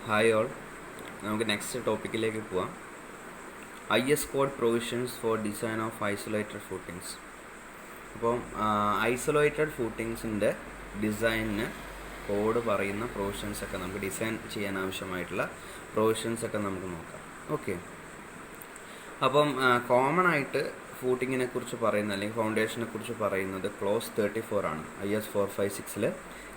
Hi all, നമുക്ക് next ടോപ്പിക്കിലേക്ക് പോവാം. IS code provisions for design of isolated footings. അപ്പം isolated ഫൂട്ടിങ്സിൻ്റെ ഡിസൈനിന് code പറയുന്ന പ്രൊവിഷൻസൊക്കെ നമുക്ക് ഡിസൈൻ ചെയ്യാൻ ആവശ്യമായിട്ടുള്ള പ്രൊവിഷൻസൊക്കെ നമുക്ക് നോക്കാം. ഓക്കെ, അപ്പം കോമൺ ആയിട്ട് ഫൂട്ടിങ്ങിനെ കുറിച്ച് പറയുന്നത് അല്ലെങ്കിൽ ഫൗണ്ടേഷനെ കുറിച്ച് പറയുന്നത് ക്ലോസ് 34 ആണ്. IS 456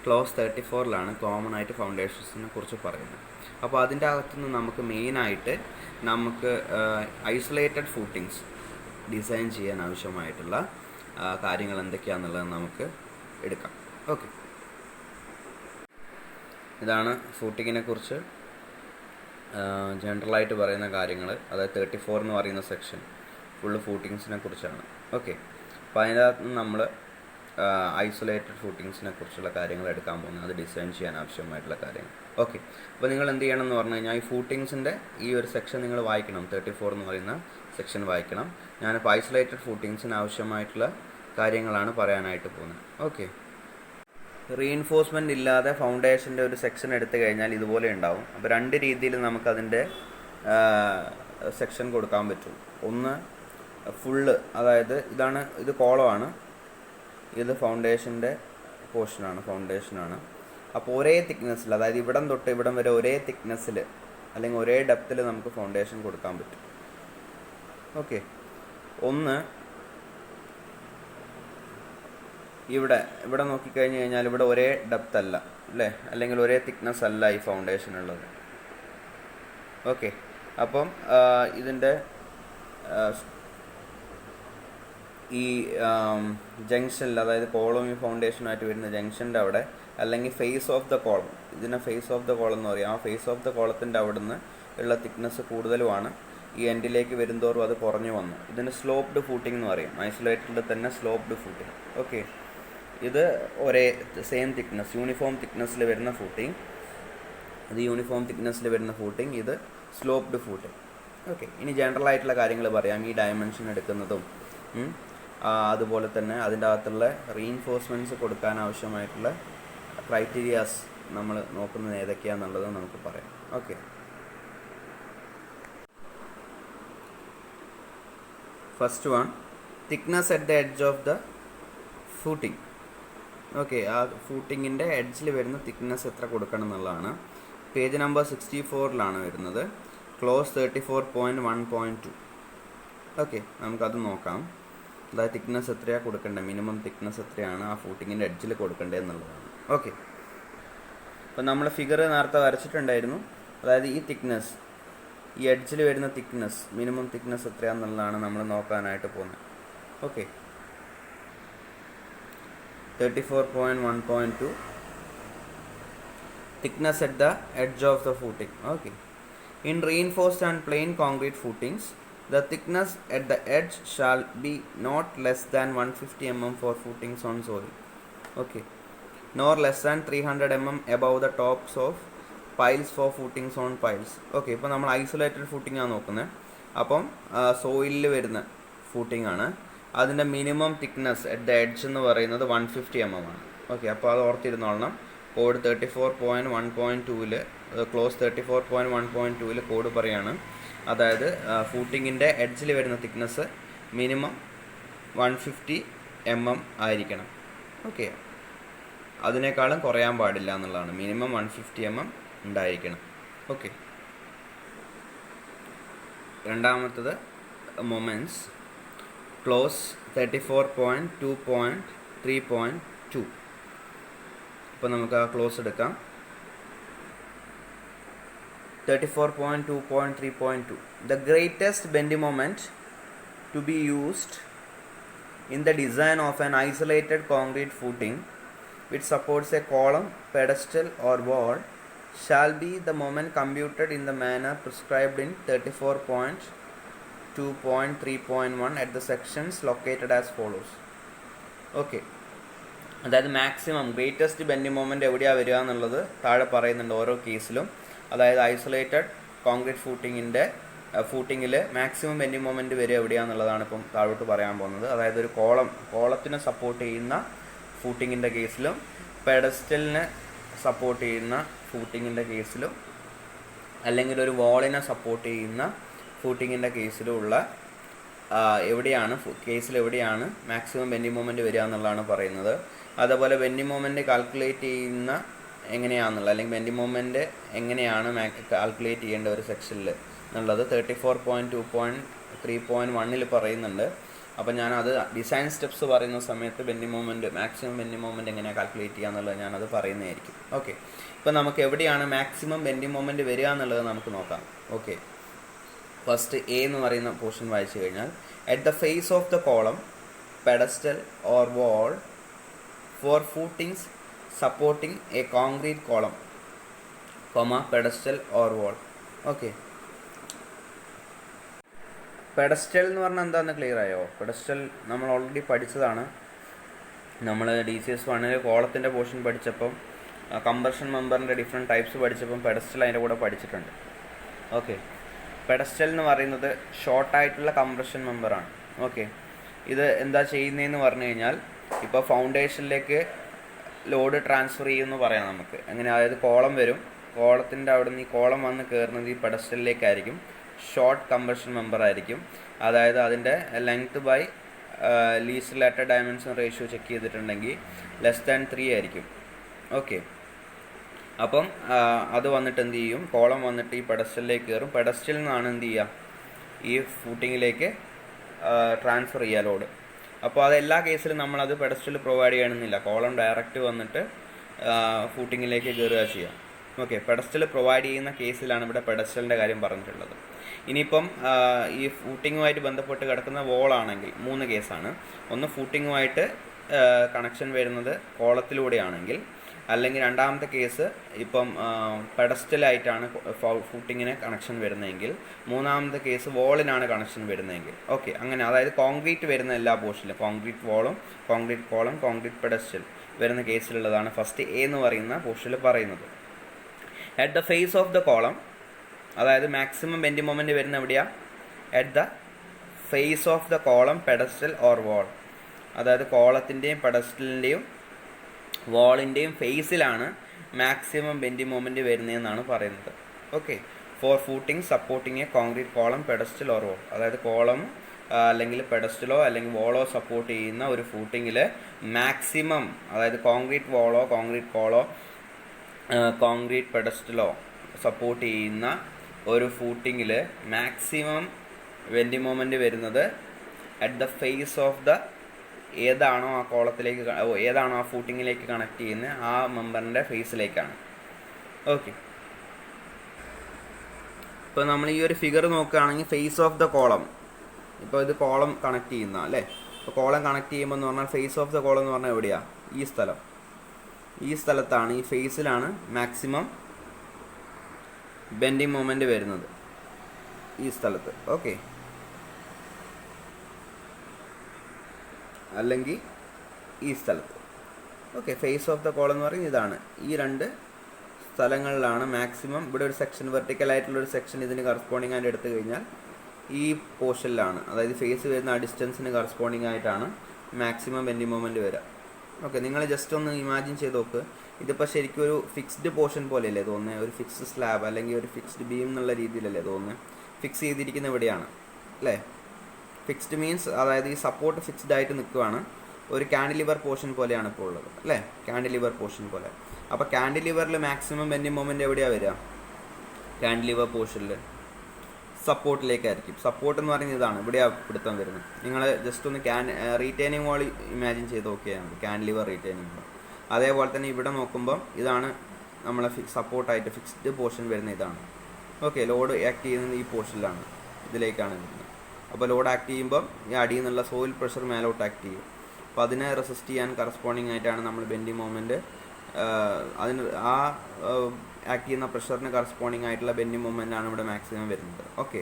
ക്ലോസ് 34 കോമൺ ആയിട്ട് ഫൗണ്ടേഷൻസിനെ കുറിച്ച് പറയുന്നത്. അപ്പോൾ അതിൻ്റെ അകത്തുനിന്ന് നമുക്ക് മെയിനായിട്ട് നമുക്ക് ഐസൊലേറ്റഡ് ഫൂട്ടിങ്സ് ഡിസൈൻ ചെയ്യാൻ ആവശ്യമായിട്ടുള്ള കാര്യങ്ങൾ എന്തൊക്കെയാണെന്നുള്ളത് നമുക്ക് എടുക്കാം. ഓക്കെ, ഇതാണ് ഫൂട്ടിങ്ങിനെ കുറിച്ച് ജനറലായിട്ട് പറയുന്ന കാര്യങ്ങൾ. അതായത് 34 എന്ന് പറയുന്ന സെക്ഷൻ ഫുള്ള് ഫൂട്ടിങ്സിനെ കുറിച്ചാണ്. ഓക്കെ, അപ്പോൾ അതിനകത്ത് നിന്ന് നമ്മൾ ഐസൊലേറ്റഡ് ഫൂട്ടിങ്സിനെ കുറിച്ചുള്ള കാര്യങ്ങൾ എടുക്കാൻ പോകുന്നത്, അത് ഡിസൈൻ ചെയ്യാൻ ആവശ്യമായിട്ടുള്ള കാര്യങ്ങൾ. ഓക്കെ, അപ്പോൾ നിങ്ങൾ എന്ത് ചെയ്യണം എന്ന് പറഞ്ഞു കഴിഞ്ഞാൽ ഈ ഫൂട്ടിങ്സിൻ്റെ ഈ ഒരു സെക്ഷൻ നിങ്ങൾ വായിക്കണം. 34 എന്ന് പറയുന്ന സെക്ഷൻ വായിക്കണം. ഞാനിപ്പോൾ ഐസൊലേറ്റഡ് ഫൂട്ടിങ്സിന് ആവശ്യമായിട്ടുള്ള കാര്യങ്ങളാണ് പറയാനായിട്ട് പോകുന്നത്. ഓക്കെ, റീഇൻഫോഴ്സ്മെൻറ്റ് ഇല്ലാതെ ഫൗണ്ടേഷൻ്റെ ഒരു സെക്ഷൻ എടുത്തു കഴിഞ്ഞാൽ ഇതുപോലെ ഉണ്ടാവും. അപ്പോൾ രണ്ട് രീതിയിൽ നമുക്കതിൻ്റെ സെക്ഷൻ കൊടുക്കാൻ പറ്റും. ഒന്ന് ഫുള്ള്, അതായത് ഇത് കോളമാണ്, ഇത് ഫൗണ്ടേഷൻ്റെ ഫൗണ്ടേഷനാണ്. അപ്പോൾ ഒരേ തിക്നെസ്സിൽ, അതായത് ഇവിടം തൊട്ട് ഇവിടം വരെ ഒരേ തിക്നെസ്സിൽ അല്ലെങ്കിൽ ഒരേ ഡെപ്തിൽ നമുക്ക് ഫൗണ്ടേഷൻ കൊടുക്കാൻ പറ്റും. ഓക്കെ, ഒന്ന് ഇവിടെ നോക്കിക്കഴിഞ്ഞ് കഴിഞ്ഞാൽ ഇവിടെ ഒരേ ഡെപ്ത് അല്ല അല്ലേ, അല്ലെങ്കിൽ ഒരേ തിക്നെസ് അല്ല ഈ ഫൗണ്ടേഷൻ ഉള്ളത്. ഓക്കെ, അപ്പം ഇതിൻ്റെ ഈ ജംഗ്ഷനിൽ, അതായത് കോളം ഈ ഫൗണ്ടേഷനായിട്ട് വരുന്ന ജംഗ്ഷൻ്റെ അവിടെ, അല്ലെങ്കിൽ ഫേസ് ഓഫ് ദ കോളം, ഇതിനെ ഫേസ് ഓഫ് ദ കോളം എന്ന് പറയും. ആ ഫേസ് ഓഫ് ദ കോളത്തിൻ്റെ അവിടെ നിന്ന് ഉള്ള തിക്നെസ് കൂടുതലുമാണ്. ഈ എൻഡിലേക്ക് വരുന്തോറും അത് കുറഞ്ഞു വന്നു. ഇതിന് സ്ലോപ്ഡ് ഫൂട്ടിംഗ് എന്ന് പറയും. ഐസൊലേറ്റഡിൽ തന്നെ സ്ലോപ്ഡ് ഫൂട്ടിംഗ്. ഓക്കെ, ഇത് ഒരേ സെയിം തിക്നെസ്, യൂണിഫോം തിക്നെസ്സിൽ വരുന്ന ഫൂട്ടിംഗ്. ഇത് സ്ലോപ്ഡ് ഫൂട്ടിംഗ്. ഓക്കെ, ഇനി ജനറൽ ആയിട്ടുള്ള കാര്യങ്ങൾ പറയാം. ഈ ഡയമെൻഷൻ എടുക്കുന്നതും അതുപോലെ തന്നെ അതിൻ്റെ അകത്തുള്ള റീഇൻഫോഴ്സ്മെൻറ്റ്സ് കൊടുക്കാൻ ആവശ്യമായിട്ടുള്ള ക്രൈറ്റീരിയാസ് നമ്മൾ നോക്കുന്നത് ഏതൊക്കെയാണെന്നുള്ളത് നമുക്ക് പറയാം. Okay, first one, thickness at the edge of the footing. Okay, ആ ഫൂട്ടിങ്ങിൻ്റെ എഡ്ജിൽ വരുന്ന തിക്നെസ് എത്ര കൊടുക്കണം എന്നുള്ളതാണ്. പേജ് നമ്പർ 64 വരുന്നത്. ക്ലോസ് 34.1.2. ഓക്കെ, നമുക്കത് നോക്കാം. അതായത് തിക്നെസ് എത്രയാണ് കൊടുക്കേണ്ടത്, മിനിമം തിക്നെസ് എത്രയാണ് ആ ഫൂട്ടിങ്ങിൻ്റെ എഡ്ജിൽ കൊടുക്കേണ്ടത് എന്നുള്ളതാണ്. ഓക്കെ, അപ്പോൾ നമ്മൾ ഫിഗർ നേരത്തെ വരച്ചിട്ടുണ്ടായിരുന്നു. അതായത് ഈ തിക്നെസ്, ഈ എഡ്ജിൽ വരുന്ന തിക്നെസ്, മിനിമം തിക്നെസ് എത്രയാണെന്നുള്ളതാണ് നമ്മൾ നോക്കാനായിട്ട് പോകുന്നത്. Okay, 34.1.2 thickness at the edge of the footing. Okay, in reinforced and plain concrete footings, the thickness at the edge shall be not less than 150 mm for footings on soil. Okay, nor less than 300 mm above the tops of piles for footings on piles. Okay, ഇപ്പോൾ നമ്മൾ isolated footing ആണ് നോക്കുന്നത്. അപ്പം സോയിലിൽ വരുന്ന footing ആണ്. അതിൻ്റെ minimum thickness at the edge എന്ന് പറയുന്നത് 150 mm ആണ്. ഓക്കെ, അപ്പോൾ അത് ഓർത്തിരുന്നോളണം. കോഡ് 34.1.2 ക്ലോസ് 34.1.2 കോഡ് പറയാണ്. അതായത് ഫൂട്ടിങ്ങിൻ്റെ എഡ്ജിൽ വരുന്ന തിക്നെസ് മിനിമം 150 mm ആയിരിക്കണം. ഓക്കെ, അതിനേക്കാളും കുറയാൻ പാടില്ല എന്നുള്ളതാണ്. മിനിമം 150 mm ഉണ്ടായിരിക്കണം. ഓക്കെ, രണ്ടാമത്തത് മൊമെൻറ്റ്സ്. ക്ലോസ് 34.2.3.2. ഇപ്പോൾ നമുക്ക് ആ ക്ലോസ് എടുക്കാം. 34.2.3.2. The greatest bending moment to be used in the design of an isolated concrete footing which supports a column, pedestal or wall shall be the moment computed in the manner prescribed in 34.2.3.1 at the sections located as follows. Okay, അതായത് maximum greatest bending moment എവിടെയാണ് വരിക എന്നുള്ളത് താഴെ പറയുന്നുണ്ട് ഓരോ കേസിലും. അതായത് isolated concrete ഫൂട്ടിങ്ങിൽ മാക്സിമം ബെൻഡിങ് മൊമെൻറ്റ് വരിക എവിടെയാണെന്നുള്ളതാണ് ഇപ്പം താഴോട്ട് പറയാൻ പോകുന്നത്. അതായത് ഒരു കോളത്തിനെ സപ്പോർട്ട് ചെയ്യുന്ന ഫൂട്ടിങ്ങിൻ്റെ കേസിലും പെഡസ്റ്റലിനെ സപ്പോർട്ട് ചെയ്യുന്ന ഫൂട്ടിങ്ങിൻ്റെ കേസിലും അല്ലെങ്കിൽ ഒരു വാളിനെ സപ്പോർട്ട് ചെയ്യുന്ന ഫൂട്ടിങ്ങിൻ്റെ കേസിലുള്ള എവിടെയാണ് മാക്സിമം ബെൻഡിങ് മൊമെൻറ്റ് വരിക എന്നുള്ളതാണ് പറയുന്നത്. അതുപോലെ ബെൻഡിങ് മൊമെൻറ്റ് കാൽക്കുലേറ്റ് ചെയ്യുന്ന എങ്ങനെയാണെന്നുള്ള, അല്ലെങ്കിൽ ബെൻഡിങ് മൊമെൻറ്റ് എങ്ങനെയാണ് കാൽക്കുലേറ്റ് ചെയ്യേണ്ട ഒരു സെക്ഷനിൽ എന്നുള്ളത് 34.2.3.1 പറയുന്നുണ്ട്. അപ്പോൾ ഞാനത് ഡിസൈൻ സ്റ്റെപ്സ് പറയുന്ന സമയത്ത് മാക്സിമം ബെൻഡിങ് മൊമെൻറ്റ് എങ്ങനെയാണ് കാൽക്കുലേറ്റ് ചെയ്യുക എന്നുള്ളത് ഞാനത് പറയുന്നതായിരിക്കും. ഓക്കെ, ഇപ്പോൾ നമുക്ക് എവിടെയാണ് മാക്സിമം ബെൻഡിങ് മൊമെൻറ്റ് വരിക എന്നുള്ളത് നമുക്ക് നോക്കാം. ഓക്കെ, ഫസ്റ്റ് എ എന്ന് പറയുന്ന പോർഷൻ വായിച്ചു കഴിഞ്ഞാൽ, at the face of the column, pedestal or wall for footings supporting a concrete column, pedestal or wall. Okay, pedestal എന്ന് പറഞ്ഞാൽ എന്താണെന്ന് ക്ലിയർ ആയോ? പെഡസ്റ്റൽ നമ്മൾ ഓൾറെഡി പഠിച്ചതാണ്. നമ്മൾ DCS 1 കോളത്തിൻ്റെ പോർഷൻ പഠിച്ചപ്പം കംപ്രഷൻ മെമ്പറിൻ്റെ ഡിഫറെൻറ്റ് ടൈപ്സ് പഠിച്ചപ്പം പെഡസ്റ്റൽ അതിൻ്റെ കൂടെ പഠിച്ചിട്ടുണ്ട്. ഓക്കെ, പെഡസ്റ്റൽ എന്ന് പറയുന്നത് ഷോർട്ടായിട്ടുള്ള കംപ്രഷൻ മെമ്പറാണ്. ഓക്കെ, ഇത് എന്താ ചെയ്യുന്നതെന്ന് പറഞ്ഞു കഴിഞ്ഞാൽ, ഇപ്പോൾ ഫൗണ്ടേഷനിലേക്ക് ലോഡ് ട്രാൻസ്ഫർ ചെയ്യുമെന്ന് പറയാം നമുക്ക്. അങ്ങനെ, അതായത് കോളം വരും, കോളത്തിൻ്റെ അവിടെ നിന്ന് ഈ കോളം വന്ന് കയറുന്നത് ഈ പെഡസ്റ്റലിലേക്കായിരിക്കും. ഷോർട്ട് കംപ്രഷൻ മെമ്പർ ആയിരിക്കും. അതായത് അതിൻ്റെ length by least lateral dimension ratio check ചെയ്തിട്ടുണ്ടെങ്കിൽ <3 ആയിരിക്കും. ഓക്കെ, അപ്പം അത് വന്നിട്ട് എന്ത് ചെയ്യും, കോളം വന്നിട്ട് ഈ പെഡസ്റ്റലിലേക്ക് കയറും. പെഡസ്റ്റലിൽ നിന്നാണ് എന്ത് ചെയ്യുക, ഈ ഫൂട്ടിങ്ങിലേക്ക് ട്രാൻസ്ഫർ ചെയ്യുക ലോഡ്. അപ്പോൾ അത് എല്ലാ കേസിലും നമ്മളത് പെഡസ്റ്റൽ പ്രൊവൈഡ് ചെയ്യണമെന്നില്ല. കോളം ഡയറക്റ്റ് വന്നിട്ട് ഫൂട്ടിങ്ങിലേക്ക് കയറുക ചെയ്യുക. ഓക്കെ, പെഡസ്റ്റൽ പ്രൊവൈഡ് ചെയ്യുന്ന കേസിലാണ് ഇവിടെ പെഡസ്റ്റലിൻ്റെ കാര്യം പറഞ്ഞിട്ടുള്ളത്. ഇനിയിപ്പം ഈ ഫൂട്ടിങ്ങുമായിട്ട് ബന്ധപ്പെട്ട് കിടക്കുന്ന വോളാണെങ്കിൽ 3 കേസാണ്. ഒന്ന്, ഫൂട്ടിങ്ങുമായിട്ട് കണക്ഷൻ വരുന്നത് കോളത്തിലൂടെയാണെങ്കിൽ, അല്ലെങ്കിൽ രണ്ടാമത്തെ കേസ് ഇപ്പം പെഡസ്റ്റലായിട്ടാണ് ഫൂട്ടിങ്ങിന് കണക്ഷൻ വരുന്നതെങ്കിൽ, മൂന്നാമത്തെ കേസ് വോളിനാണ് കണക്ഷൻ വരുന്നതെങ്കിൽ. ഓക്കെ, അങ്ങനെ അതായത് കോൺക്രീറ്റ് വരുന്ന എല്ലാ പോർഷനിലും കോൺക്രീറ്റ് വോളും കോൺക്രീറ്റ് കോളം കോൺക്രീറ്റ് പെഡസ്റ്റൽ വരുന്ന കേസിലുള്ളതാണ് ഫസ്റ്റ് എ എന്ന് പറയുന്ന പോർഷനിൽ പറയുന്നത്. At the face of the column, അതായത് മാക്സിമം ബെൻഡിങ് മൊമെൻറ്റ് വരുന്ന എവിടെയാണ്? At the face of the column, pedestal or wall. അതായത് കോളത്തിൻ്റെയും പെഡസ്റ്റലിൻ്റെയും വാളിൻ്റെയും ഫേസിലാണ് മാക്സിമം ബെൻഡിങ് മൊമെൻറ്റ് വരുന്നതെന്നാണ് പറയുന്നത്. Okay, for footing supporting a concrete column, pedestal or wall. അതായത് കോളം അല്ലെങ്കിൽ പെഡസ്റ്റലോ അല്ലെങ്കിൽ വാളോ സപ്പോർട്ട് ചെയ്യുന്ന ഒരു ഫൂട്ടിങ്ങിൽ മാക്സിമം, അതായത് കോൺക്രീറ്റ് വാളോ കോൺക്രീറ്റ് കോളോ കോൺക്രീറ്റ് പെഡസ്റ്റലോ സപ്പോർട്ട് ചെയ്യുന്ന ഒരു ഫൂട്ടിങ്ങിൽ മാക്സിമം ബെൻഡിങ് മൊമെൻറ്റ് വരുന്നത് at the face of the ഏതാണോ ആ കോളത്തിലേക്ക് ഏതാണോ ആ ഫൂട്ടിങ്ങിലേക്ക് കണക്ട് ചെയ്യുന്നത് ആ മെമ്പറിൻ്റെ ഫേസിലേക്കാണ്. ഓക്കെ, ഇപ്പോൾ നമ്മൾ ഈ ഒരു ഫിഗർ നോക്കുകയാണെങ്കിൽ ഫേസ് ഓഫ് ദ കോളം, ഇപ്പോൾ ഇത് കോളം കണക്ട് ചെയ്യുന്ന അല്ലേ. ഇപ്പോൾ കോളം കണക്ട് ചെയ്യുമ്പോൾ എന്ന് പറഞ്ഞാൽ ഫേസ് ഓഫ് ദ കോളം എന്ന് പറഞ്ഞാൽ എവിടെയാണ്? ഈ സ്ഥലത്താണ്, ഈ ഫേസിലാണ് മാക്സിമം ബെൻഡിങ് മൊമെൻറ്റ് വരുന്നത്, ഈ സ്ഥലത്ത്. ഓക്കെ, അല്ലെങ്കിൽ ഈ സ്ഥലത്ത്. Okay, face of the column എന്ന് പറയുന്നത് ഇതാണ്. ഈ 2 സ്ഥലങ്ങളിലാണ് മാക്സിമം. ഇവിടെ ഒരു സെക്ഷൻ, വെർട്ടിക്കലായിട്ടുള്ളൊരു സെക്ഷൻ ഇതിന് കറസ്പോണ്ടിങ് ആയിട്ട് എടുത്തു കഴിഞ്ഞാൽ ഈ പോർഷനിലാണ്, അതായത് ഫേസ് വരുന്ന ആ ഡിസ്റ്റൻസിന് കറസ്പോണ്ടിങ് ആയിട്ടാണ് മാക്സിമം ബെൻഡിങ് മൊമെൻറ്റ് വരിക. ഓക്കെ, നിങ്ങൾ ജസ്റ്റ് ഒന്ന് ഇമാജിൻ ചെയ്ത് നോക്ക്. ഇതിപ്പോൾ ശരിക്കും ഒരു ഫിക്സ്ഡ് പോർഷൻ പോലെയല്ലേ തോന്നുന്നത്? ഒരു ഫിക്സ്ഡ് സ്ലാബ് അല്ലെങ്കിൽ ഒരു ഫിക്സ്ഡ് ബീം എന്നുള്ള രീതിയിലല്ലേ തോന്നുന്നത്? ഫിക്സ് ചെയ്തിരിക്കുന്ന ഇവിടെയാണ് അല്ലേ? ഫിക്സ്ഡ് മീൻസ് അതായത് ഈ സപ്പോർട്ട് ഫിക്സ്ഡ് ആയിട്ട് നിൽക്കുകയാണ്. ഒരു കാൻഡിലിവർ പോർഷൻ പോലെയാണ് ഇപ്പോൾ ഉള്ളത് അല്ലേ? കാൻഡിലിവർ പോർഷൻ പോലെ. അപ്പോൾ കാൻഡിലിവറിൽ മാക്സിമം ബെൻഡിങ് മൊമെൻറ്റ് എവിടെയാണ് വരിക? കാൻഡിലിവർ പോർഷനിൽ സപ്പോർട്ടിലേക്കായിരിക്കും. സപ്പോർട്ട് എന്ന് പറയുന്നത് ഇതാണ്, ഇവിടെയാണ് പിടുത്തം വരുന്നത്. നിങ്ങൾ ജസ്റ്റ് ഒന്ന് റീറ്റെയിനിങ് വാൾ ഇമാജിൻ ചെയ്ത് നോക്കിയാൽ കാൻഡിലിവർ റീറ്റെയിനിങ് വാൾ. അതേപോലെ തന്നെ ഇവിടെ നോക്കുമ്പം ഇതാണ് നമ്മളെ സപ്പോർട്ടായിട്ട് ഫിക്സ്ഡ് പോർഷൻ വരുന്ന ഇതാണ്. ഓക്കെ, ലോഡ് ആക്ട് ചെയ്യുന്നത് ഈ പോർഷനിലാണ്, ഇതിലേക്കാണ് വരുന്നത്. അപ്പോൾ ലോഡ് ആക്ട് ചെയ്യുമ്പം ഈ അടിയിൽ നിന്നുള്ള സോയിൽ പ്രഷർ മേലോട്ട് ആക്ട് ചെയ്യും. അപ്പോൾ അതിനെ റെസിസ്റ്റ് ചെയ്യാൻ കറസ്പോണ്ടിങ് ആയിട്ടാണ് നമ്മൾ ബെൻഡിങ് മൊമെൻറ്റ്, അതിന് ആ ആക്ട് ചെയ്യുന്ന പ്രഷറിന് കറസ്പോണ്ടിങ് ആയിട്ടുള്ള ബെൻഡിങ് മൊമെൻ്റ് ആണ് ഇവിടെ മാക്സിമം വരുന്നത്. ഓക്കെ,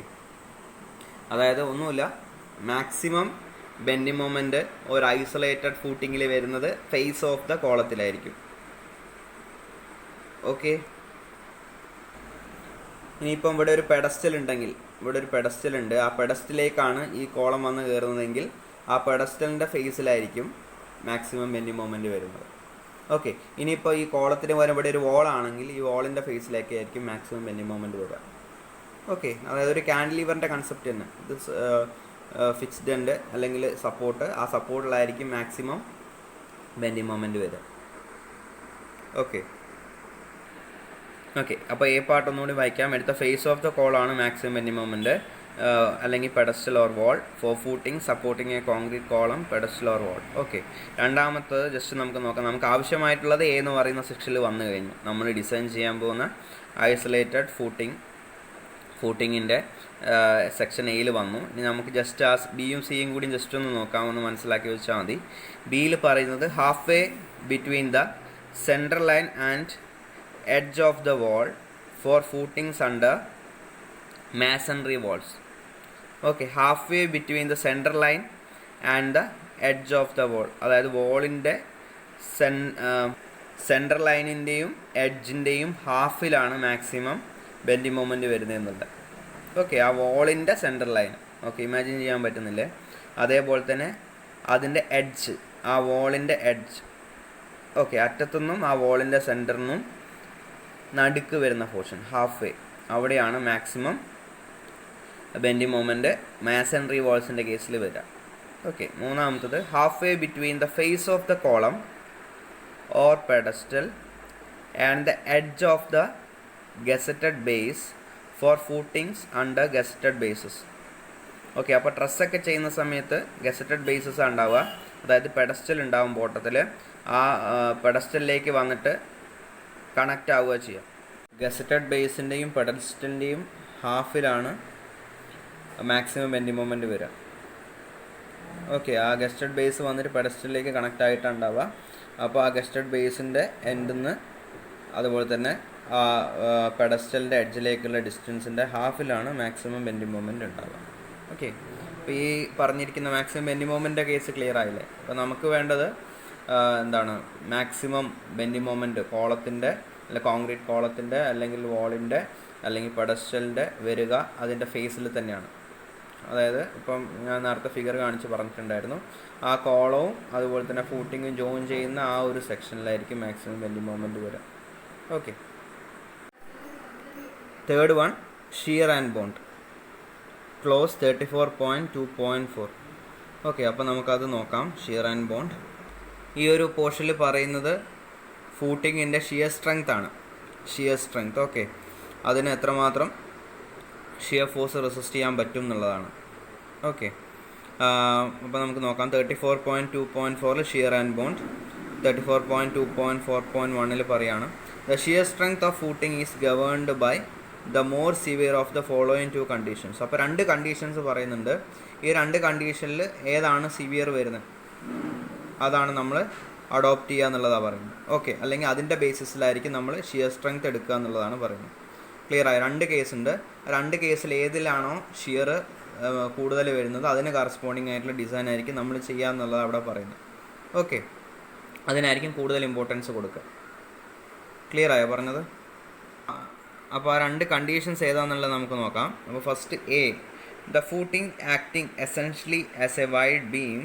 അതായത് ഒന്നുമില്ല, മാക്സിമം ബെൻഡിങ് മൊമെൻറ്റ് ഒരു ഐസൊലേറ്റഡ് ഫൂട്ടിങ്ങിൽ വരുന്നത് ഫേസ് ഓഫ് ദ കോളത്തിലായിരിക്കും. ഓക്കെ, ഇനിയിപ്പം ഇവിടെ ഒരു പെഡസ്റ്റൽ ഉണ്ടെങ്കിൽ, ഇവിടെ ഒരു പെഡസ്റ്റൽ ഉണ്ട്, ആ പെഡസ്റ്റലിലേക്കാണ് ഈ കോളം വന്ന് കയറുന്നതെങ്കിൽ ആ പെഡസ്റ്റലിൻ്റെ ഫേസിലായിരിക്കും മാക്സിമം ബെൻഡിങ് മൊമെൻറ്റ് വരുന്നത്. ഓക്കെ, ഇനിയിപ്പോൾ ഈ കോളത്തിന് പോലെ ഇവിടെ ഒരു വോളാണെങ്കിൽ ഈ വോളിൻ്റെ ഫേസിലേക്ക് ആയിരിക്കും മാക്സിമം ബെൻഡിങ് മൊമെൻറ്റ് വരിക. ഓക്കെ, അതായത് ഒരു കാൻഡിലീവറിൻ്റെ കൺസെപ്റ്റ് തന്നെ. ഇത് ഫിക്സ്ഡ് എൻഡ് അല്ലെങ്കിൽ സപ്പോർട്ട്, ആ സപ്പോർട്ടിലായിരിക്കും മാക്സിമം ബെൻഡിങ് മൊമെൻറ്റ് വരിക. ഓക്കെ ഓക്കെ അപ്പോൾ ഈ പാർട്ട് ഒന്നുകൂടി വായിക്കാം. എടുത്ത ഫേസ് ഓഫ് ദ കോളാണ് മാക്സിമം ബെൻഡിങ് മൊമെൻറ്റ്, അല്ലെങ്കിൽ pedestal or wall for footing supporting a concrete column, pedestal or wall. Okay, രണ്ടാമത്തത് ജസ്റ്റ് നമുക്ക് നോക്കാം. നമുക്ക് ആവശ്യമായിട്ടുള്ളത് എന്ന് പറയുന്ന സെക്ഷനിൽ വന്നു കഴിഞ്ഞു. നമ്മൾ ഡിസൈൻ ചെയ്യാൻ പോകുന്ന ഐസൊലേറ്റഡ് ഫൂട്ടിങ്ങിൻ്റെ സെക്ഷൻ എയിൽ വന്നു. ഇനി നമുക്ക് ജസ്റ്റ് ആ ബിയും സിയും കൂടി ജസ്റ്റ് ഒന്ന് നോക്കാം, ഒന്ന് മനസ്സിലാക്കി വെച്ചാൽ മതി. ബിയിൽ പറയുന്നത് half way between the central line and edge of the wall for footings under masonry walls. Okay, half way between the central line and the edge of the wall, അതായത് വോളിൻ്റെ സെൻട്രൽ ലൈനിൻ്റെയും എഡ്ജിൻ്റെയും ഹാഫിലാണ് മാക്സിമം ബെൻഡിങ് മൊമെൻറ്റ് വരുന്നതെന്നുള്ളത്. Okay, ആ വോളിൻ്റെ central line, okay imagine ചെയ്യാൻ പറ്റുന്നില്ലേ? അതേപോലെ തന്നെ അതിൻ്റെ എഡ്ജ്, ആ വോളിൻ്റെ എഡ്ജ്, ഓക്കെ അറ്റത്തുനിന്നും ആ വോളിൻ്റെ സെൻറ്ററിനും നടുക്ക് വരുന്ന പോർഷൻ ഹാഫ് വേ, അവിടെയാണ് മാക്സിമം ബെൻഡിങ് മൊമെൻറ്റ് മാസൺറി വാൾസിൻ്റെ കേസിൽ വരിക. ഓക്കെ, മൂന്നാമത്തത് half way between the face of the column or pedestal and the edge of the gusseted base for footings under gusseted bases. Okay, അപ്പോൾ ട്രസ്സൊക്കെ ചെയ്യുന്ന സമയത്ത് gazetted bases ഉണ്ടാവുക, അതായത് പെഡസ്റ്റൽ ഉണ്ടാവും ബോട്ടത്തിൽ, ആ പെഡസ്റ്റലിലേക്ക് വന്നിട്ട് കണക്റ്റ് ആവുക ചെയ്യുക. ഗസറ്റഡ് ബേസിൻ്റെയും പെഡസ്റ്റലിൻ്റെയും ഹാഫിലാണ് മാക്സിമം ബെൻഡിങ് മൊമെൻറ്റ് വരിക. ഓക്കെ, ആ ഗസ്റ്റഡ് ബേസ് വന്നിട്ട് പെഡസ്റ്റലിലേക്ക് കണക്റ്റ് ആയിട്ടുണ്ടാവുക. അപ്പോൾ ആ ഗസ്റ്റഡ് ബേസിൻ്റെ എൻഡിൽ നിന്ന് അതുപോലെ തന്നെ ആ പെഡസ്റ്റലിൻ്റെ എഡ്ജിലേക്കുള്ള ഡിസ്റ്റൻസിൻ്റെ ഹാഫിലാണ് മാക്സിമം ബെൻഡിങ് മൊമെൻറ്റ് ഉണ്ടാവുക. ഓക്കെ, അപ്പോൾ ഈ പറഞ്ഞിരിക്കുന്ന മാക്സിമം ബെൻഡിങ് മൊമെൻറ്റിൻ്റെ കേസ് ക്ലിയർ ആയില്ലേ? അപ്പോൾ നമുക്ക് വേണ്ടത് എന്താണ്? മാക്സിമം ബെൻഡിങ് മൊമെൻറ്റ് കോളത്തിൻ്റെ, അല്ല കോൺക്രീറ്റ് കോളത്തിൻ്റെ അല്ലെങ്കിൽ വാളിൻ്റെ അല്ലെങ്കിൽ പെഡസ്റ്റലിൻ്റെ വരിക അതിൻ്റെ ഫേസിൽ തന്നെയാണ്. അതായത് ഇപ്പം ഞാൻ നേരത്തെ ഫിഗർ കാണിച്ച് പറഞ്ഞിട്ടുണ്ടായിരുന്നു, ആ കോളവും അതുപോലെ തന്നെ ഫൂട്ടിങ്ങും ജോയിൻ ചെയ്യുന്ന ആ ഒരു സെക്ഷനിലായിരിക്കും മാക്സിമം ബെൻഡിങ് മൊമെൻറ്റ് വരിക. Okay, third one shear and bond close 34.2.4. Okay, അപ്പോൾ നമുക്കത് നോക്കാം. ഷിയർ ആൻഡ് ബോണ്ട് ഈ ഒരു പോർഷനിൽ പറയുന്നത് ഫൂട്ടിങ്ങിൻ്റെ ഷിയർ സ്ട്രെങ്ത് ആണ്. ഷിയർ സ്ട്രെങ്ത്, ഓക്കെ, അതിന് എത്രമാത്രം ഷിയർ ഫോഴ്സ് റെസിസ്റ്റ് ചെയ്യാൻ പറ്റും എന്നുള്ളതാണ്. ഓക്കെ, അപ്പോൾ നമുക്ക് നോക്കാം. 34.2.4 ഷിയർ ആൻഡ് ബോണ്ട്, 34.2.4.1 പറയാണ് the shear strength of footing is governed by the more severe of the following two conditions. അപ്പോൾ രണ്ട് കണ്ടീഷൻസ് പറയുന്നുണ്ട്. ഈ രണ്ട് കണ്ടീഷനിൽ ഏതാണ് സിവിയർ വരുന്നത് അതാണ് നമ്മൾ അഡോപ്റ്റ് ചെയ്യുക എന്നുള്ളതാണ് പറയുന്നത്. ഓക്കെ, അല്ലെങ്കിൽ അതിൻ്റെ ബേസിസിലായിരിക്കും നമ്മൾ ഷിയർ സ്ട്രെങ്ത് എടുക്കുക എന്നുള്ളതാണ് പറയുന്നത്. ക്ലിയർ ആയി? രണ്ട് കേസ് ഉണ്ട്. രണ്ട് കേസിൽ ഏതിലാണോ ഷിയർ കൂടുതൽ വരുന്നത് അതിന് കറസ്പോണ്ടിങ് ആയിട്ടുള്ള ഡിസൈൻ ആയിരിക്കും നമ്മൾ ചെയ്യുക എന്നുള്ളത് അവിടെ പറയുന്നത്. ഓക്കെ, അതിനായിരിക്കും കൂടുതൽ ഇമ്പോർട്ടൻസ് കൊടുക്കുക. ക്ലിയർ ആയോ പറഞ്ഞത്? അപ്പോൾ ആ രണ്ട് കണ്ടീഷൻസ് ഏതാണെന്നുള്ളത് നമുക്ക് നോക്കാം. അപ്പോൾ first A, the footing acting essentially as A wide beam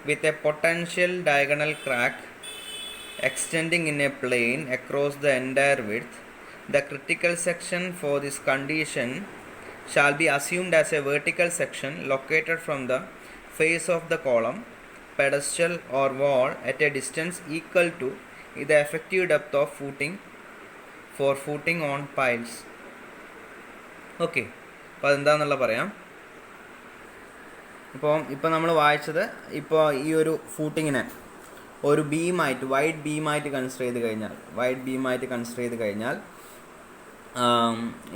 with a potential diagonal crack extending in a plane across the entire width. The critical section for this condition shall be assumed as a vertical section located from the face of the column, pedestal or wall at a distance equal to the effective depth of footing for footing on piles. Okay, അപ്പോൾ അതെന്താണെന്നുള്ള പറയാം. ഇപ്പോൾ നമ്മൾ വായിച്ചത്, ഇപ്പോൾ ഈ ഒരു ഫൂട്ടിങ്ങിനെ ഒരു ബീമായിട്ട് wide ബീമായിട്ട് consider ചെയ്ത് കഴിഞ്ഞാൽ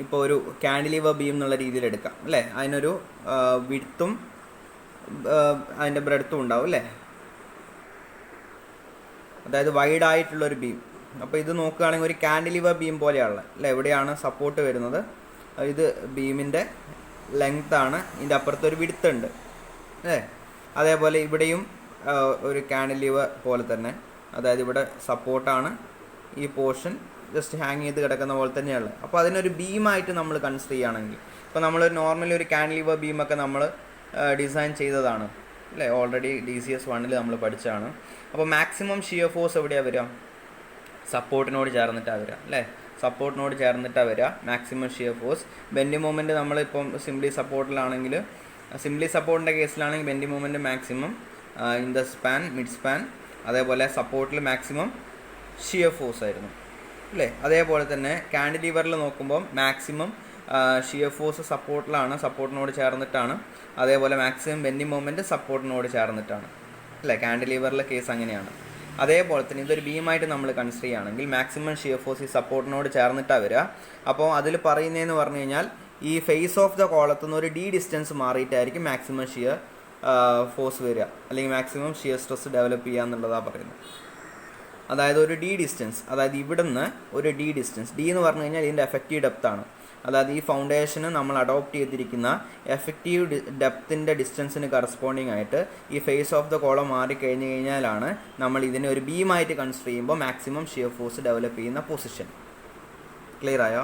ഇപ്പോൾ ഒരു കാൻഡിലിവർ ബീം എന്നുള്ള രീതിയിൽ എടുക്കാം അല്ലേ? അതിനൊരു വിഡ്ത്തും അതിൻ്റെ ബ്രെഡ്ത്തും ഉണ്ടാവും അല്ലേ? അതായത് വൈഡായിട്ടുള്ളൊരു ബീം. അപ്പോൾ ഇത് നോക്കുകയാണെങ്കിൽ ഒരു കാൻഡിലിവർ ബീം പോലെയാണ് അല്ലേ? എവിടെയാണ് സപ്പോർട്ട് വരുന്നത്? ഇത് ബീമിൻ്റെ ലെങ്ത്താണ്, ഇതിൻ്റെ അപ്പുറത്തൊരു വിഡ്ത്ത് ഉണ്ട് അല്ലേ? അതേപോലെ ഇവിടെയും ഒരു കാൻഡിലിവർ പോലെ തന്നെ, അതായത് ഇവിടെ സപ്പോർട്ടാണ്, ഈ പോർഷൻ ജസ്റ്റ് ഹാങ് ചെയ്ത് കിടക്കുന്ന പോലെ തന്നെയാണ്. അപ്പോൾ അതിനൊരു ബീമായിട്ട് നമ്മൾ കൺസിഡർ ചെയ്യുകയാണെങ്കിൽ, ഇപ്പോൾ നമ്മൾ നോർമലി ഒരു കാൻഡിലിവർ ബീമൊക്കെ നമ്മൾ ഡിസൈൻ ചെയ്തതാണ് അല്ലേ? ഓൾറെഡി DCS 1 നമ്മൾ പഠിച്ചതാണ്. അപ്പോൾ മാക്സിമം ഷിയർ ഫോഴ്സ് എവിടെയാണ് വരിക? സപ്പോർട്ടിനോട് ചേർന്നിട്ടാണ് വരിക അല്ലേ, സപ്പോർട്ടിനോട് ചേർന്നിട്ടാണ് വരിക maximum shear force. Bending movement നമ്മളിപ്പം സിംപ്ലി സപ്പോർട്ടിലാണെങ്കിൽ, സിംപ്ലി സപ്പോർട്ടിൻ്റെ കേസിലാണെങ്കിൽ bending movement maximum in the span, mid span, അതേപോലെ സപ്പോർട്ടിൽ മാക്സിമം ഷിയർ ഫോഴ്സ് ആയിരുന്നു അല്ലേ. അതേപോലെ തന്നെ കാൻഡിലീവറിൽ നോക്കുമ്പോൾ മാക്സിമം ഷിയർ ഫോഴ്സ് സപ്പോർട്ടിലാണ്, സപ്പോർട്ടിനോട് ചേർന്നിട്ടാണ്. അതേപോലെ മാക്സിമം ബെൻഡിങ് മൂവ്മെൻറ്റ് സപ്പോർട്ടിനോട് ചേർന്നിട്ടാണ് അല്ലേ. കാൻഡിലീവറിലെ കേസ് അങ്ങനെയാണ്. അതേപോലെ തന്നെ ഇതൊരു ബീമായിട്ട് നമ്മൾ കൺസിഡർ ചെയ്യുകയാണെങ്കിൽ മാക്സിമം ഷിയർ ഫോഴ്സ് ഈ സപ്പോർട്ടിനോട് ചേർന്നിട്ടാണ് വരിക. അപ്പോൾ അതിൽ പറയുന്നതെന്ന് പറഞ്ഞു കഴിഞ്ഞാൽ ഈ ഫേസ് ഓഫ് ദ കോളത്തുനിന്ന് ഒരു ഡി ഡിസ്റ്റൻസ് മാറിയിട്ടായിരിക്കും മാക്സിമം ഷിയർ ഫോഴ്സ് വരിക, അല്ലെങ്കിൽ മാക്സിമം ഷിയർ സ്ട്രെസ് ഡെവലപ്പ് ചെയ്യുക എന്നുള്ളതാണ് പറയുന്നത്. അതായത് ഒരു ഡി ഡിസ്റ്റൻസ്, അതായത് ഇവിടുന്ന് ഒരു ഡി ഡിസ്റ്റൻസ്, ഡി എന്ന് പറഞ്ഞു കഴിഞ്ഞാൽ ഇതിൻ്റെ എഫക്റ്റീവ് ഡെപ്താണ്. അതായത് ഈ ഫൗണ്ടേഷന് നമ്മൾ അഡോപ്റ്റ് ചെയ്തിരിക്കുന്ന എഫക്റ്റീവ് ഡെപ്തിൻ്റെ ഡിസ്റ്റൻസിന് കറസ്പോണ്ടിങ് ആയിട്ട് ഈ ഫേസ് ഓഫ് ദ കോളം മാറിക്കഴിഞ്ഞ് കഴിഞ്ഞാലാണ് നമ്മൾ ഇതിനെ ഒരു ബീമായിട്ട് കൺസിഡർ ചെയ്യുമ്പോൾ മാക്സിമം ഷിയർ ഫോഴ്സ് ഡെവലപ്പ് ചെയ്യുന്ന പൊസിഷൻ. ക്ലിയർ ആയോ?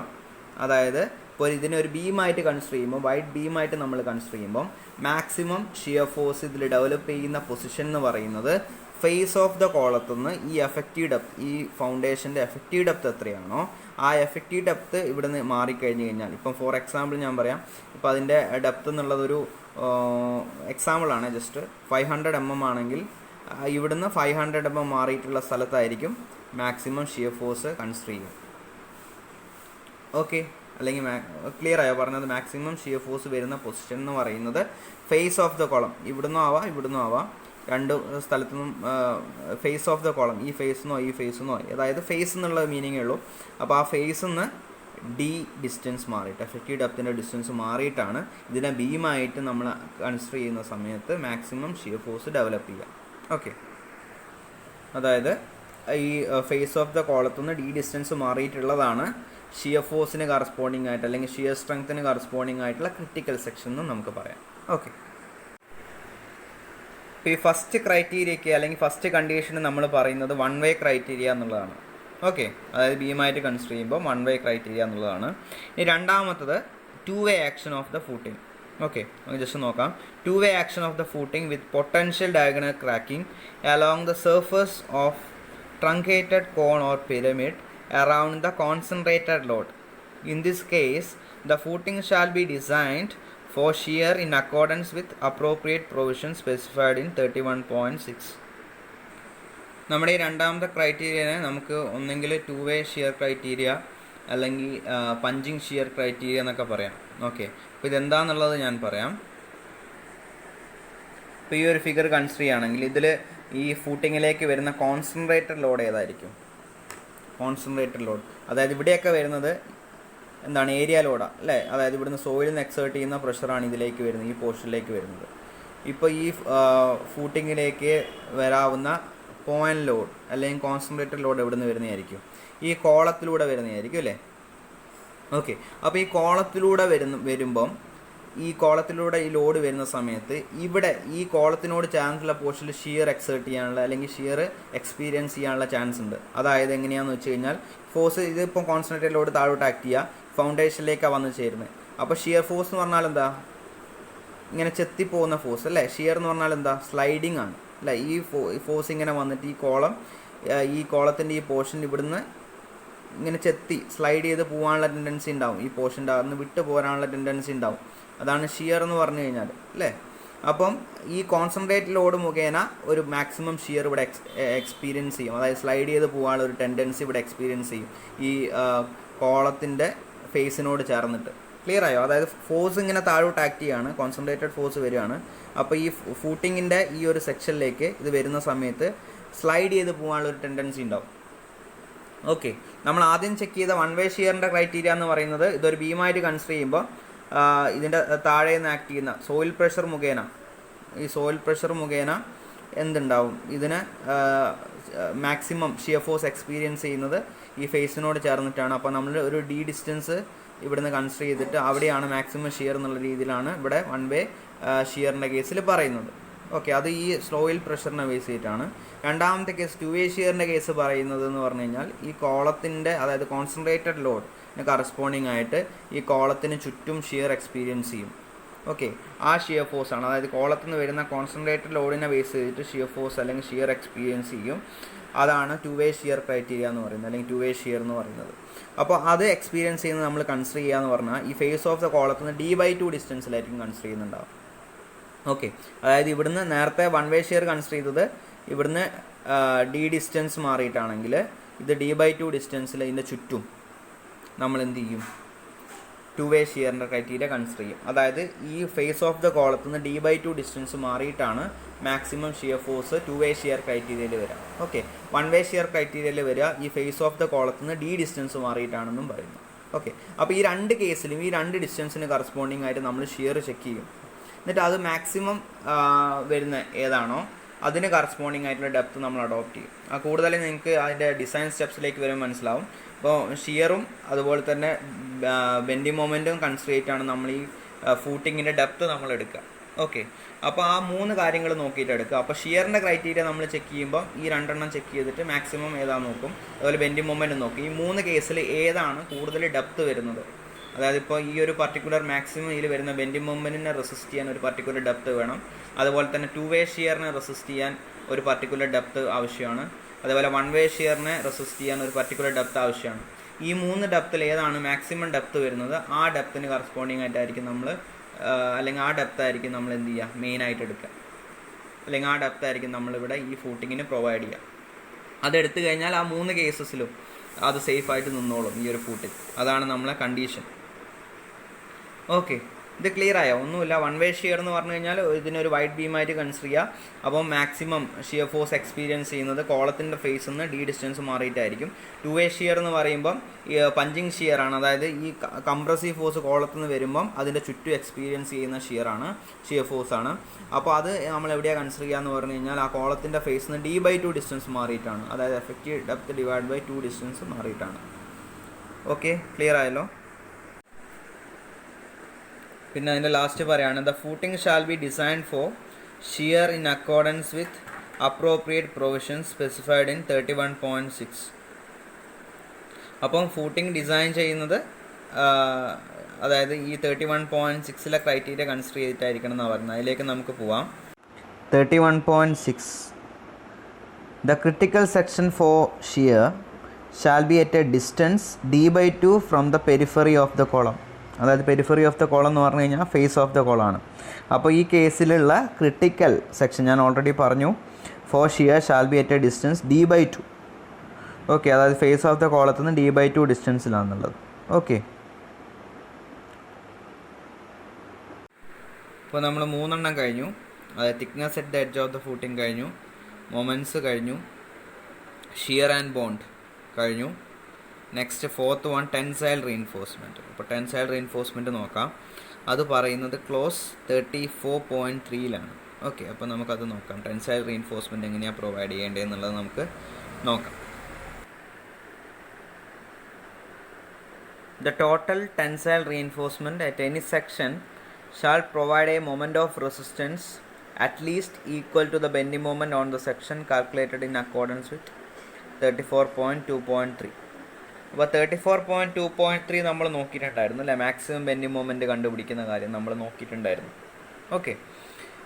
അതായത് ഇപ്പോൾ ഇതിനെ ഒരു ബീമായിട്ട് കൺസിഡർ ചെയ്യുമ്പോൾ, വൈഡ് ബീമായിട്ട് നമ്മൾ കൺസിഡർ ചെയ്യുമ്പോൾ മാക്സിമം ഷിയർ ഫോഴ്സ് ഇതിൽ ഡെവലപ്പ് ചെയ്യുന്ന പൊസിഷൻ എന്ന് പറയുന്നത് ഫേസ് ഓഫ് ദ കോളത്തുനിന്ന് ഈ എഫക്റ്റീവ് ഡെപ്ത്, ഈ ഫൗണ്ടേഷൻ്റെ എഫക്റ്റീവ് ഡെപ്ത് എത്രയാണോ ആ എഫക്റ്റീവ് ഡെപ്ത് ഇവിടെ നിന്ന് മാറിക്കഴിഞ്ഞ് കഴിഞ്ഞാൽ, ഇപ്പം ഫോർ എക്സാമ്പിൾ ഞാൻ പറയാം, ഇപ്പോൾ അതിൻ്റെ ഡെപ്ത് എന്നുള്ളതൊരു എക്സാമ്പിളാണ്, ജസ്റ്റ് 500 mm ആണെങ്കിൽ ഇവിടുന്ന് 500 mm മാറിയിട്ടുള്ള സ്ഥലത്തായിരിക്കും മാക്സിമം ഷിയർ ഫോഴ്സ് കൺസിഡർ ചെയ്യുക. ഓക്കെ, അല്ലെങ്കിൽ ക്ലിയർ ആയോ പറഞ്ഞത്? മാക്സിമം ഷിയർ ഫോഴ്സ് വരുന്ന പൊസിഷൻ എന്ന് പറയുന്നത് ഫേസ് ഓഫ് ദ കോളം, ഇവിടുന്നും ആവാം ഇവിടുന്നും ആവാം, രണ്ട് സ്ഥലത്തു നിന്നും ഫേസ് ഓഫ് ദ കോളം, ഈ ഫേസിന്നോ ഈ ഫേസിന്നോ, അതായത് ഫേസ് എന്നുള്ള മീനിങ്ങേ ഉള്ളൂ. അപ്പോൾ ആ ഫേസിൽ നിന്ന് ഡി ഡിസ്റ്റൻസ് മാറിയിട്ട്, എഫക്റ്റീവ് ഡെപ്തിൻ്റെ ഡിസ്റ്റൻസ് മാറിയിട്ടാണ് ഇതിനെ ബീമായിട്ട് നമ്മൾ കൺസിഡർ ചെയ്യുന്ന സമയത്ത് മാക്സിമം ഷിയർ ഫോഴ്സ് ഡെവലപ്പ് ചെയ്യുക. ഓക്കെ, അതായത് ഈ ഫേസ് ഓഫ് ദ കോളത്തുനിന്ന് ഡി ഡിസ്റ്റൻസ് മാറിയിട്ടുള്ളതാണ് ഷിയർ ഫോഴ്സിന് കറസ്പോണ്ടിങ് ആയിട്ട്, അല്ലെങ്കിൽ ഷിയർ സ്ട്രെങ്ത്തിന് കറസ്പോണ്ടിങ് ആയിട്ടുള്ള ക്രിട്ടിക്കൽ സെക്ഷൻ എന്ന് നമുക്ക് പറയാം. ഓക്കെ, ഇപ്പോൾ ഈ ഫസ്റ്റ് ക്രൈറ്റീരിയയ്ക്ക് അല്ലെങ്കിൽ ഫസ്റ്റ് കണ്ടീഷന് നമ്മൾ പറയുന്നത് വൺ വേ ക്രൈറ്റീരിയ എന്നുള്ളതാണ്. ഓക്കെ, അതായത് ബീമായിട്ട് കൺസിഡർ ചെയ്യുമ്പോൾ വൺ വേ ക്രൈറ്റീരിയ എന്നുള്ളതാണ്. ഇനി രണ്ടാമത്തത് to way action of the footing. Okay, നമുക്ക് ജസ്റ്റ് നോക്കാം. To way action of the footing with potential diagonal cracking along the surface of truncated cone or pyramid around the concentrated load. In this case, the footing shall be designed for shear in accordance with appropriate provisions specified in 31.6. നമ്മുടെ ഈ രണ്ടാമത്തെ ക്രൈറ്റീരിയനെ നമുക്ക് ഒന്നെങ്കിൽ to way shear criteria അല്ലെങ്കിൽ punching shear criteria എന്നൊക്കെ പറയാം. Okay, അപ്പോൾ ഇതെന്താണെന്നുള്ളത് ഞാൻ പറയാം. ഇപ്പോൾ ഈ ഒരു ഫിഗർ കൺസിഡർ ചെയ്യുകയാണെങ്കിൽ ഇതിൽ ഈ ഫൂട്ടിങ്ങിലേക്ക് വരുന്ന കോൺസെൻട്രേറ്റഡ് ലോഡ് ഏതായിരിക്കും? കോൺസെൻട്രേറ്റഡ് ലോഡ്, അതായത് ഇവിടെയൊക്കെ വരുന്നത് എന്താണ്? ഏരിയ ലോഡാണ് അല്ലേ. അതായത് ഇവിടുന്ന് സോയിലിൽ നിന്ന് എക്സേർട്ട് ചെയ്യുന്ന പ്രഷറാണ് ഇതിലേക്ക് വരുന്നത്, ഈ പോർഷനിലേക്ക് വരുന്നത്. ഇപ്പോൾ ഈ ഫൂട്ടിങ്ങിലേക്ക് വരാവുന്ന പോയിന്റ് ലോഡ് അല്ലെങ്കിൽ കോൺസെൻട്രേറ്റഡ് ലോഡ് എവിടെ നിന്ന് വരുന്നതായിരിക്കും? ഈ കോളത്തിലൂടെ വരുന്നതായിരിക്കും അല്ലേ. ഓക്കെ, അപ്പോൾ ഈ കോളത്തിലൂടെ വരുമ്പം ഈ കോളത്തിലൂടെ ഈ ലോഡ് വരുന്ന സമയത്ത് ഇവിടെ ഈ കോളത്തിനോട് ചാൻസുള്ള പോർഷനിൽ ഷിയർ എക്സേർട്ട് ചെയ്യാനുള്ള അല്ലെങ്കിൽ ഷിയർ എക്സ്പീരിയൻസ് ചെയ്യാനുള്ള ചാൻസ് ഉണ്ട്. അതായത് എങ്ങനെയാണെന്ന് വെച്ച് കഴിഞ്ഞാൽ ഫോഴ്സ് ഇതിപ്പോൾ കോൺസെൻട്രേറ്റഡ് ലോഡ് താഴോട്ട് ആക്ട് ചെയ്യുക, ഫൗണ്ടേഷനിലേക്കാണ് വന്ന് ചേരുന്നത്. അപ്പോൾ ഷിയർ ഫോഴ്സ് എന്ന് പറഞ്ഞാൽ എന്താ? ഇങ്ങനെ ചെത്തിപ്പോകുന്ന ഫോഴ്സ് അല്ലേ. ഷിയർ എന്ന് പറഞ്ഞാൽ എന്താ? സ്ലൈഡിങ് ആണ് അല്ലേ. ഈ ഫോഴ്സ് ഇങ്ങനെ വന്നിട്ട് ഈ കോളത്തിൻ്റെ ഈ പോർഷൻ ഇവിടുന്ന് ഇങ്ങനെ ചെത്തി സ്ലൈഡ് ചെയ്ത് പോകാനുള്ള ടെൻഡൻസി ഉണ്ടാവും, ഈ പോർഷൻ്റെ അന്ന് വിട്ട് പോരാനുള്ള ടെൻഡൻസി ഉണ്ടാവും. അതാണ് ഷിയർ എന്ന് പറഞ്ഞു കഴിഞ്ഞാൽ അല്ലേ. അപ്പം ഈ കോൺസെൻട്രേറ്റ് ലോഡ് മുഖേന ഒരു മാക്സിമം ഷിയർ ഇവിടെ എക്സ്പീരിയൻസ് ചെയ്യും, അതായത് സ്ലൈഡ് ചെയ്ത് പോകാനുള്ള ഒരു ടെൻഡൻസി ഇവിടെ എക്സ്പീരിയൻസ് ചെയ്യും ഈ കോളത്തിൻ്റെ ഫേസിനോട് ചേർന്നിട്ട്. ക്ലിയർ ആയോ? അതായത് ഫോഴ്സ് ഇങ്ങനെ താഴോട്ട് ആക്ട് ചെയ്യുകയാണ്, കോൺസെൻട്രേറ്റഡ് ഫോഴ്സ് വരികയാണ്. അപ്പോൾ ഈ ഫൂട്ടിങ്ങിൻ്റെ ഈ ഒരു സെക്ഷനിലേക്ക് ഇത് വരുന്ന സമയത്ത് സ്ലൈഡ് ചെയ്ത് പോകാനുള്ള ഒരു ടെൻഡൻസി ഉണ്ടാവും. ഓക്കെ, നമ്മൾ ആദ്യം ചെക്ക് ചെയ്ത വൺ വേ ഷിയറിൻ്റെ ക്രൈറ്റീരിയ എന്ന് പറയുന്നത് ഇതൊരു ബീമായിട്ട് കൺസിഡർ ചെയ്യുമ്പോൾ ഇതിൻ്റെ താഴെ നിന്ന് ആക്ട് ചെയ്യുന്ന സോയിൽ പ്രഷർ മുഖേന എന്തുണ്ടാവും? ഇതിന് മാക്സിമം ഷിയർ ഫോഴ്സ് എക്സ്പീരിയൻസ് ചെയ്യുന്നത് ഈ ഫേസിനോട് ചേർന്നിട്ടാണ്. അപ്പോൾ നമ്മൾ ഒരു ഡി ഡിസ്റ്റൻസ് ഇവിടുന്ന് കൺസിഡർ ചെയ്തിട്ട് അവിടെയാണ് മാക്സിമം ഷിയർ എന്നുള്ള രീതിയിലാണ് ഇവിടെ വൺ വേ ഷിയറിൻ്റെ കേസിൽ പറയുന്നത്. ഓക്കെ, അത് ഈ സോയിൽ പ്രഷറിനെ ബേസ് ചെയ്തിട്ടാണ്. രണ്ടാമത്തെ കേസ് ടു വേ ഷിയറിൻ്റെ കേസ് പറയുന്നത് എന്ന് പറഞ്ഞു കഴിഞ്ഞാൽ ഈ കോളത്തിൻ്റെ, അതായത് കോൺസെൻട്രേറ്റഡ് ലോഡിന് കറസ്പോണ്ടിങ് ആയിട്ട് ഈ കോളത്തിന് ചുറ്റും ഷിയർ എക്സ്പീരിയൻസ് ചെയ്യും. ഓക്കെ, ആ ഷിയർ ഫോഴ്സ് ആണ്, അതായത് കോളത്തിൽ നിന്ന് വരുന്ന കോൺസെൻട്രേറ്റഡ് ലോഡിനെ ബേസ് ചെയ്തിട്ട് ഷിയർ ഫോഴ്സ് അല്ലെങ്കിൽ ഷിയർ എക്സ്പീരിയൻസ് ചെയ്യും. അതാണ് ടു വേ ഷിയർ ക്രൈറ്റീരിയ എന്ന് പറയുന്നത്, അല്ലെങ്കിൽ ടു വേ ഷിയർ എന്ന് പറയുന്നത്. അപ്പോൾ അത് എക്സ്പീരിയൻസ് ചെയ്യുന്നത് നമ്മൾ കൺസിഡർ ചെയ്യുക എന്ന് പറഞ്ഞാൽ ഈ ഫേസ് ഓഫ് ദ കോളത്തിൽ നിന്ന് d/2 ഡിസ്റ്റൻസിലായിരിക്കും കൺസിഡർ ചെയ്യുന്നുണ്ടാവും. ഓക്കെ, അതായത് ഇവിടുന്ന് നേരത്തെ വൺ വേ ഷിയർ കൺസിഡർ ചെയ്തത് ഇവിടുന്ന് d ഡിസ്റ്റൻസ് മാറിയിട്ടാണെങ്കിൽ ഇത് d/2 ഡിസ്റ്റൻസിൽ ഇതിൻ്റെ ചുറ്റും നമ്മൾ എന്ത് ചെയ്യും, ടു വേ ഷിയറിൻ്റെ ക്രൈറ്റീരിയ കൺസിഡർ ചെയ്യും. അതായത് ഈ ഫേസ് ഓഫ് ദ കോളത്തിൽ നിന്ന് d/2 ഡിസ്റ്റൻസ് മാറിയിട്ടാണ് maximum shear force two way shear ക്രൈറ്റീരിയയിൽ വരിക. ഓക്കെ, വൺ വേ ഷിയർ ക്രൈറ്റീരിയയിൽ വരിക ഈ ഫേസ് ഓഫ് ദ കോളത്തിൽ നിന്ന് d ഡിസ്റ്റൻസ് മാറിയിട്ടാണെന്നും പറയുന്നു. ഓക്കെ, അപ്പോൾ ഈ രണ്ട് കേസിലും ഈ രണ്ട് ഡിസ്റ്റൻസിന് കറസ്പോണ്ടിങ് ആയിട്ട് നമ്മൾ ഷിയർ ചെക്ക് ചെയ്യും. എന്നിട്ട് അത് മാക്സിമം വരുന്ന ഏതാണോ അതിന് കറസ്പോണ്ടിങ് ആയിട്ടുള്ള ഡെപ്ത് നമ്മൾ അഡോപ്റ്റ് ചെയ്യും. കൂടുതലും നിങ്ങൾക്ക് അതിൻ്റെ ഡിസൈൻ സ്റ്റെപ്സിലേക്ക് വരുമ്പോൾ മനസ്സിലാവും. അപ്പോൾ ഷിയറും അതുപോലെ തന്നെ ബെൻഡിങ് മൊമെൻറ്റും കൺസിഡർ ചെയ്തിട്ടാണ് നമ്മൾ ഈ ഫൂട്ടിങ്ങിൻ്റെ ഡെപ്ത് നമ്മൾ എടുക്കുക. ഓക്കെ, അപ്പോൾ ആ മൂന്ന് കാര്യങ്ങൾ നോക്കിയിട്ട് എടുക്കുക. അപ്പോൾ ഷിയറിൻ്റെ ക്രൈറ്റീരിയ നമ്മൾ ചെക്ക് ചെയ്യുമ്പോൾ ഈ രണ്ടെണ്ണം ചെക്ക് ചെയ്തിട്ട് മാക്സിമം ഏതാണെന്ന് നോക്കും, അതുപോലെ ബെൻഡിങ് മൊമെൻറ്റ് നോക്കും. ഈ മൂന്ന് കേസിൽ ഏതാണ് കൂടുതൽ ഡെപ്ത് വരുന്നത്, അതായത് ഇപ്പോൾ ഈ ഒരു പർട്ടിക്കുലർ മാക്സിമം ഇതിൽ വരുന്ന ബെൻഡിങ് മൊമെൻറ്റിനെ റെസിസ്റ്റ് ചെയ്യാൻ ഒരു പർട്ടിക്കുലർ ഡെപ്ത് വേണം. അതുപോലെ തന്നെ ടു വേ ഷിയറിനെ റെസിസ്റ്റ് ചെയ്യാൻ ഒരു പർട്ടിക്കുലർ ഡെപ്ത് ആവശ്യമാണ്. അതേപോലെ വൺ വേ ഷിയറിനെ റെസിസ്റ്റ് ചെയ്യാൻ ഒരു പർട്ടിക്കുലർ ഡെപ്ത് ആവശ്യമാണ്. ഈ മൂന്ന് ഡെപ്തിൽ ഏതാണ് മാക്സിമം ഡെപ്ത് വരുന്നത് ആ ഡെപ്തിന് കറസ്പോണ്ടിങ് ആയിട്ടായിരിക്കും നമ്മൾ, അല്ലെങ്കിൽ ആ ഡെപ്ത് ആയിരിക്കും നമ്മൾ എന്ത് ചെയ്യുക, മെയിനായിട്ട് എടുക്കുക, അല്ലെങ്കിൽ ആ ഡെപ്ത് ആയിരിക്കും നമ്മളിവിടെ ഈ ഫൂട്ടിങ്ങിന് പ്രൊവൈഡ് ചെയ്യുക. അതെടുത്തു കഴിഞ്ഞാൽ ആ മൂന്ന് കേസസിലും അത് സേഫായിട്ട് നിന്നോളും ഈ ഒരു ഫൂട്ടിങ്. അതാണ് നമ്മളെ കണ്ടീഷൻ. ഓക്കെ, ഇത് ക്ലിയർ ആയോ? ഒന്നുമില്ല. വൺ വേ ഷിയർ എന്ന് പറഞ്ഞു കഴിഞ്ഞാൽ ഇതിനൊരു വൈഡ് ബീമായിട്ട് കൺസിഡർ ചെയ്യുക. അപ്പോൾ മാക്സിമം ഷിയർ ഫോഴ്സ് എക്സ്പീരിയൻസ് ചെയ്യുന്നത് കോളത്തിൻ്റെ ഫേസിൽ നിന്ന് d ഡിസ്റ്റൻസ് മാറിയിട്ടായിരിക്കും. ടു വേ ഷിയർ എന്ന് പറയുമ്പം ഈ പഞ്ചിങ് ഷിയർ ആണ്, അതായത് ഈ കംപ്രസീവ് ഫോഴ്സ് കോളത്തിൽ നിന്ന് വരുമ്പം അതിൻ്റെ ചുറ്റും എക്സ്പീരിയൻസ് ചെയ്യുന്ന ഷിയർ ഫോഴ്സ് ആണ്. അപ്പോൾ അത് നമ്മൾ എവിടെയാണ് കൺസിഡർ ചെയ്യുക എന്ന് പറഞ്ഞു കഴിഞ്ഞാൽ ആ കോളത്തിൻ്റെ ഫേസിൽ നിന്ന് d/2 ഡിസ്റ്റൻസ് മാറിയിട്ടാണ്, അതായത് എഫക്റ്റീവ് ഡെപ്ത് /2 ഡിസ്റ്റൻസ് മാറിയിട്ടാണ്. ഓക്കെ, ക്ലിയർ ആയല്ലോ? പിന്നെ അതിൻ്റെ ലാസ്റ്റ് പറയുകയാണ്, the footing shall be designed for shear in accordance with appropriate provisions specified in 31.6. അപ്പം ഫൂട്ടിംഗ് ഡിസൈൻ ചെയ്യുന്നത് അതായത് ഈ 31.6 ക്രൈറ്റീരിയ കൺസിഡർ ചെയ്തിട്ടായിരിക്കണം എന്നാണ് പറയുന്നത്. അതിലേക്ക് നമുക്ക് പോവാം. 31.6 The critical section for shear shall be at a distance d/2 from the periphery of the column. അതായത് പെരിഫറി ഓഫ് ദ കോളം എന്ന് പറഞ്ഞു കഴിഞ്ഞാൽ ഫേസ് ഓഫ് ദ കോളമാണ്. അപ്പോൾ ഈ കേസിലുള്ള ക്രിട്ടിക്കൽ സെക്ഷൻ ഞാൻ ഓൾറെഡി പറഞ്ഞു, four shear shall be at A distance d/2. Okay, അതായത് face of the കോളത്തിൽ നിന്ന് d/2 ഡിസ്റ്റൻസിലാണെന്നുള്ളത്. ഓക്കെ, ഇപ്പോൾ നമ്മൾ മൂന്നെണ്ണം കഴിഞ്ഞു. അതായത് thickness at the edge of the footing കഴിഞ്ഞു, മൊമെൻറ്റ്സ് കഴിഞ്ഞു, ഷിയർ ആൻഡ് ബോണ്ട് കഴിഞ്ഞു. Next fourth one tensile reinforcement. അപ്പോൾ ടെൻസൈൽ റീഇൻഫോഴ്സ്മെൻറ്റ് നോക്കാം. അത് പറയുന്നത് ക്ലോസ് 34.3 ഓക്കെ, അപ്പോൾ നമുക്കത് നോക്കാം. ടെൻസൈൽ റീഇൻഫോഴ്സ്മെൻറ്റ് എങ്ങനെയാണ് പ്രൊവൈഡ് ചെയ്യേണ്ടതെന്നുള്ളത് നമുക്ക് നോക്കാം. The total tensile reinforcement at any section shall provide a moment of resistance at least equal to the bending moment on the section calculated in accordance with 34.2.3. അപ്പോൾ 34.2.3 നമ്മൾ നോക്കിയിട്ടുണ്ടായിരുന്നു അല്ലേ, maximum bending moment കണ്ടുപിടിക്കുന്ന കാര്യം നമ്മൾ നോക്കിയിട്ടുണ്ടായിരുന്നു. Okay,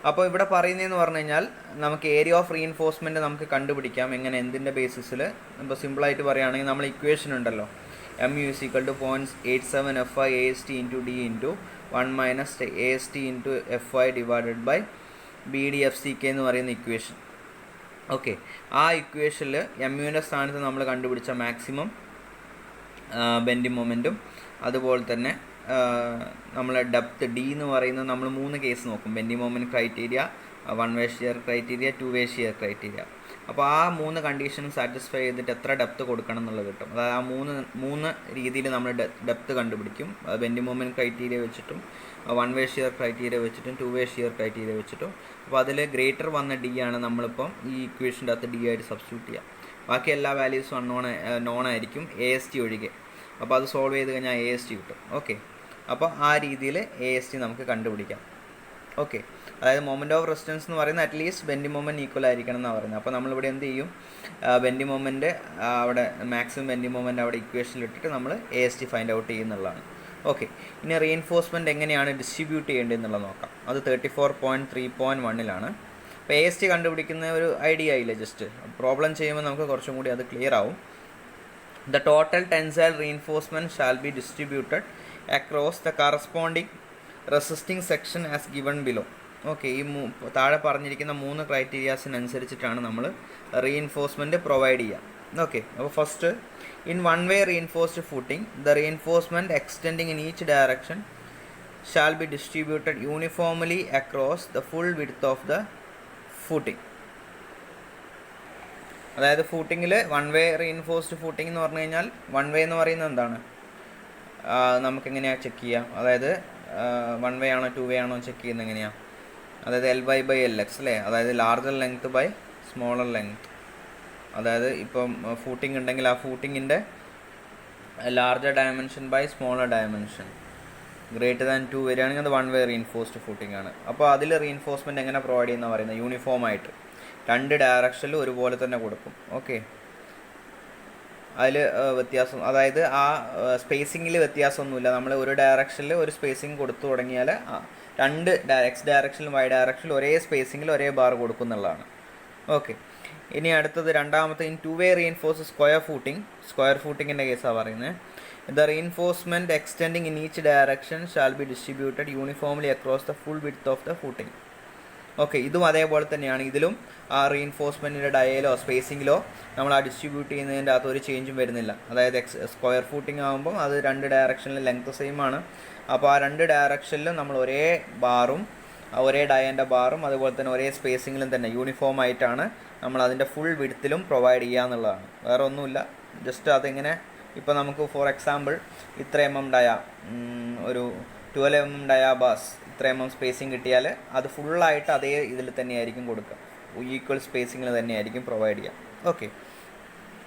അപ്പോൾ ഇവിടെ പറയുന്നതെന്ന് പറഞ്ഞു കഴിഞ്ഞാൽ നമുക്ക് ഏരിയ ഓഫ് റീഇൻഫോഴ്സ്മെൻറ്റ് നമുക്ക് കണ്ടുപിടിക്കാം. എങ്ങനെ, എന്തിൻ്റെ ബേസിസിൽ? ഇപ്പോൾ സിമ്പിളായിട്ട് പറയുകയാണെങ്കിൽ നമ്മൾ ഇക്വേഷൻ ഉണ്ടല്ലോ, mu = 0.87 FI AST into D into 1 minus AST into FI divided by BDFCK എന്ന് പറയുന്ന ഇക്വേഷൻ. ഓക്കെ, ആ ഇക്വേഷനിൽ എമ്മുവിൻ്റെ സ്ഥാനത്ത് നമ്മൾ കണ്ടുപിടിച്ച മാക്സിമം ബെൻഡിങ് മൊമെൻറ്റും അതുപോലെ തന്നെ നമ്മളെ ഡെപ്ത് D എന്ന് പറയുന്നത് നമ്മൾ മൂന്ന് കേസ് നോക്കും. Bending moment criteria, one way shear criteria, to way shear criteria. അപ്പോൾ ആ മൂന്ന് കണ്ടീഷനും സാറ്റിസ്ഫൈ ചെയ്തിട്ട് എത്ര ഡെപ്ത് കൊടുക്കണം എന്നുള്ളത് കിട്ടും. അതായത് ആ മൂന്ന് രീതിയിൽ നമ്മൾ ഡെപ്ത് കണ്ടുപിടിക്കും. ബെൻഡിങ് മൊമെൻറ്റ് ക്രൈറ്റീരിയ വെച്ചിട്ടും, വൺ വേ ഷിയർ ക്രൈറ്റീരിയ വെച്ചിട്ടും, ടു വേ ഷിയർ ക്രൈറ്റീരിയ വെച്ചിട്ടും. അപ്പോൾ അതിൽ ഗ്രേറ്റർ വന്ന D ആണ് നമ്മളിപ്പം ഈ ഇക്വേഷൻ്റെ അകത്ത് D ആയിട്ട് സബ്സ്റ്റിറ്റ്യൂട്ട് ചെയ്യാം. ബാക്കി എല്ലാ വാല്യൂസും നോൺ ആയിരിക്കും, AST ഒഴികെ. അപ്പോൾ അത് സോൾവ് ചെയ്ത് കഴിഞ്ഞാൽ AST കിട്ടും. ഓക്കെ, അപ്പോൾ ആ രീതിയിൽ AST നമുക്ക് കണ്ടുപിടിക്കാം. ഓക്കെ, അതായത് മൊമെൻറ്റ് ഓഫ് റെസിസ്റ്റൻസ് എന്ന് പറയുന്നത് അറ്റ്ലീസ്റ്റ് ബെൻഡിങ് മൊമെൻറ്റ് ഈക്വൽ ആയിരിക്കണം എന്നാണ് പറയുന്നത്. അപ്പോൾ നമ്മളിവിടെ എന്ത് ചെയ്യും, ബെൻഡിങ് മൊമെൻറ്റ് അവിടെ മാക്സിമം ബെൻഡിങ് മൊമെൻറ്റ് അവിടെ ഇക്വേഷനിൽ ഇട്ടിട്ട് നമ്മൾ AST ഫൈൻഡ് ഔട്ട് ചെയ്യുന്നുള്ളതാണ്. ഓക്കെ, ഇനി റീഇൻഫോഴ്സ്മെൻറ്റ് എങ്ങനെയാണ് ഡിസ്ട്രിബ്യൂട്ട് ചെയ്യേണ്ടതെന്നുള്ളത് നോക്കാം. അത് 34.3.1 അപ്പോൾ AST കണ്ടുപിടിക്കുന്ന ഒരു ഐഡിയ ആയില്ലേ, ജസ്റ്റ് പ്രോബ്ലം ചെയ്യുമ്പോൾ നമുക്ക് കുറച്ചും കൂടി അത് ക്ലിയർ ആവും. The total tensile reinforcement shall be distributed across the corresponding resisting section as given below. Okay, ഈ താഴെ പറഞ്ഞിരിക്കുന്ന 3 ക്രൈറ്റീരിയാസിനനുസരിച്ചിട്ടാണ് നമ്മൾ റീഇൻഫോഴ്സ്മെൻറ്റ് പ്രൊവൈഡ് ചെയ്യുക. ഓക്കെ, അപ്പോൾ first, in one way reinforced footing the reinforcement extending in each direction shall be distributed uniformly across the full width of the footing. അതായത് ഫൂട്ടിങ്ങിൽ one way reinforced footing എന്ന് പറഞ്ഞു കഴിഞ്ഞാൽ, വൺ വേ എന്ന് പറയുന്നത് എന്താണ്, നമുക്കെങ്ങനെയാണ് check ചെയ്യാം, അതായത് വൺ വേ ആണോ 2 വേ ആണോ ചെക്ക് ചെയ്യുന്നത് എങ്ങനെയാണ്, അതായത് LY/LX അല്ലേ, അതായത് larger length by smaller length. അതായത് ഇപ്പം ഫൂട്ടിംഗ് ഉണ്ടെങ്കിൽ ആ ഫൂട്ടിങ്ങിൻ്റെ larger dimension by smaller dimension greater than 2 വരികയാണെങ്കിൽ അത് വൺ വേ റീഇൻഫോഴ്സ്ഡ് ഫൂട്ടിംഗ് ആണ്. അപ്പോൾ അതിൽ റീഇൻഫോഴ്സ്മെൻറ്റ് എങ്ങനെ പ്രൊവൈഡ് ചെയ്യുന്ന പറയുന്നത്, യൂണിഫോമായിട്ട് 2 ഡയറക്ഷനിൽ ഒരുപോലെ തന്നെ കൊടുക്കും. ഓക്കെ, അതിൽ വ്യത്യാസം, അതായത് ആ സ്പേസിങ്ങിൽ വ്യത്യാസമൊന്നുമില്ല. നമ്മൾ ഒരു ഡയറക്ഷനിൽ ഒരു സ്പേസിങ് കൊടുത്തു തുടങ്ങിയാൽ 2 X ഡയറക്ഷനിലും Y ഡയറക്ഷനിലും ഒരേ സ്പേസിങ്ങിൽ ഒരേ ബാർ കൊടുക്കുന്നുള്ളതാണ്. ഓക്കെ, ഇനി അടുത്തത് രണ്ടാമത്തെ, ഇൻ 2 വേ റീഇൻഫോഴ്സ് സ്ക്വയർ ഫൂട്ടിങ്ങിൻ്റെ കേസാണ് പറയുന്നത്. The reinforcement extending in each direction shall be distributed uniformly across the full width of the footing. Okay, ഇതും അതേപോലെ തന്നെയാണ്. ഇതിലും ആ റീഇൻഫോഴ്സ്മെൻറ്റിൻ്റെ ഡയയിലോ സ്പേസിങ്ങിലോ നമ്മൾ ആ ഡിസ്ട്രിബ്യൂട്ട് ചെയ്യുന്നതിൻ്റെ അകത്ത് ഒരു ചേഞ്ചും വരുന്നില്ല. അതായത് സ്ക്വയർ ഫൂട്ടിംഗ് ആകുമ്പോൾ അത് 2 ഡയറക്ഷനിൽ ലെങ്ത് സെയിം ആണ്. അപ്പോൾ ആ 2 ഡയറക്ഷനിലും നമ്മൾ ഒരേ ബാറും ഒരേ ഡയൻ്റെ ബാറും അതുപോലെ തന്നെ ഒരേ സ്പേസിങ്ങിലും തന്നെ യൂണിഫോം ആയിട്ടാണ് നമ്മൾ അതിൻ്റെ ഫുൾ വിഡ്ത്തിലും പ്രൊവൈഡ് ചെയ്യുക എന്നുള്ളതാണ്. വേറെ ഒന്നുമില്ല, ജസ്റ്റ് അതിങ്ങനെ ഇപ്പോൾ നമുക്ക് ഫോർ എക്സാമ്പിൾ ഇത്ര ഡയ ഒരു 12 ഡയ ബാസ് ഇത്ര സ്പേസിങ് കിട്ടിയാൽ അത് ഫുള്ളായിട്ട് അതേ ഇതിൽ തന്നെയായിരിക്കും കൊടുക്കുക, ഈക്വൽ സ്പേസിങ്ങിൽ തന്നെയായിരിക്കും പ്രൊവൈഡ് ചെയ്യുക. ഓക്കെ,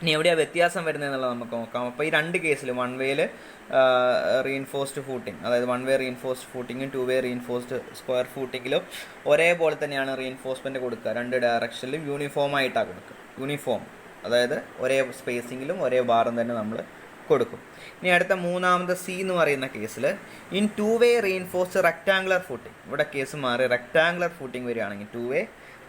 ഇനി എവിടെയാണ് വ്യത്യാസം വരുന്നതെന്നുള്ളത് നമുക്ക് നോക്കാം. അപ്പോൾ ഈ 2 കേസിലും വൺ വേയിൽ റീഇൻഫോഴ്സ്ഡ് ഫൂട്ടിംഗ്, അതായത് വൺ വേ റീഇൻഫോഴ്സ്ഡ് ഫൂട്ടിങ്ങും 2 വേ റീഇൻഫോഴ്സ്ഡ് സ്ക്വയർ ഫൂട്ടിങ്ങിലും ഒരേപോലെ തന്നെയാണ് റീഇൻഫോഴ്സ്മെൻറ്റ് കൊടുക്കുക. 2 ഡയറക്ഷനിലും യൂണിഫോമായിട്ടാണ് കൊടുക്കുക. യൂണിഫോം അതായത് ഒരേ സ്പേസിങ്ങിലും ഒരേ ബാറും തന്നെ നമ്മൾ കൊടുക്കും. ഇനി അടുത്ത മൂന്നാമത്തെ C എന്ന് പറയുന്ന കേസിൽ, in 2 way reinforced rectangular footing, ഇവിടെ കേസ് മാറി റെക്ടാങ്കുലർ ഫൂട്ടിംഗ് വരികയാണെങ്കിൽ, 2 വേ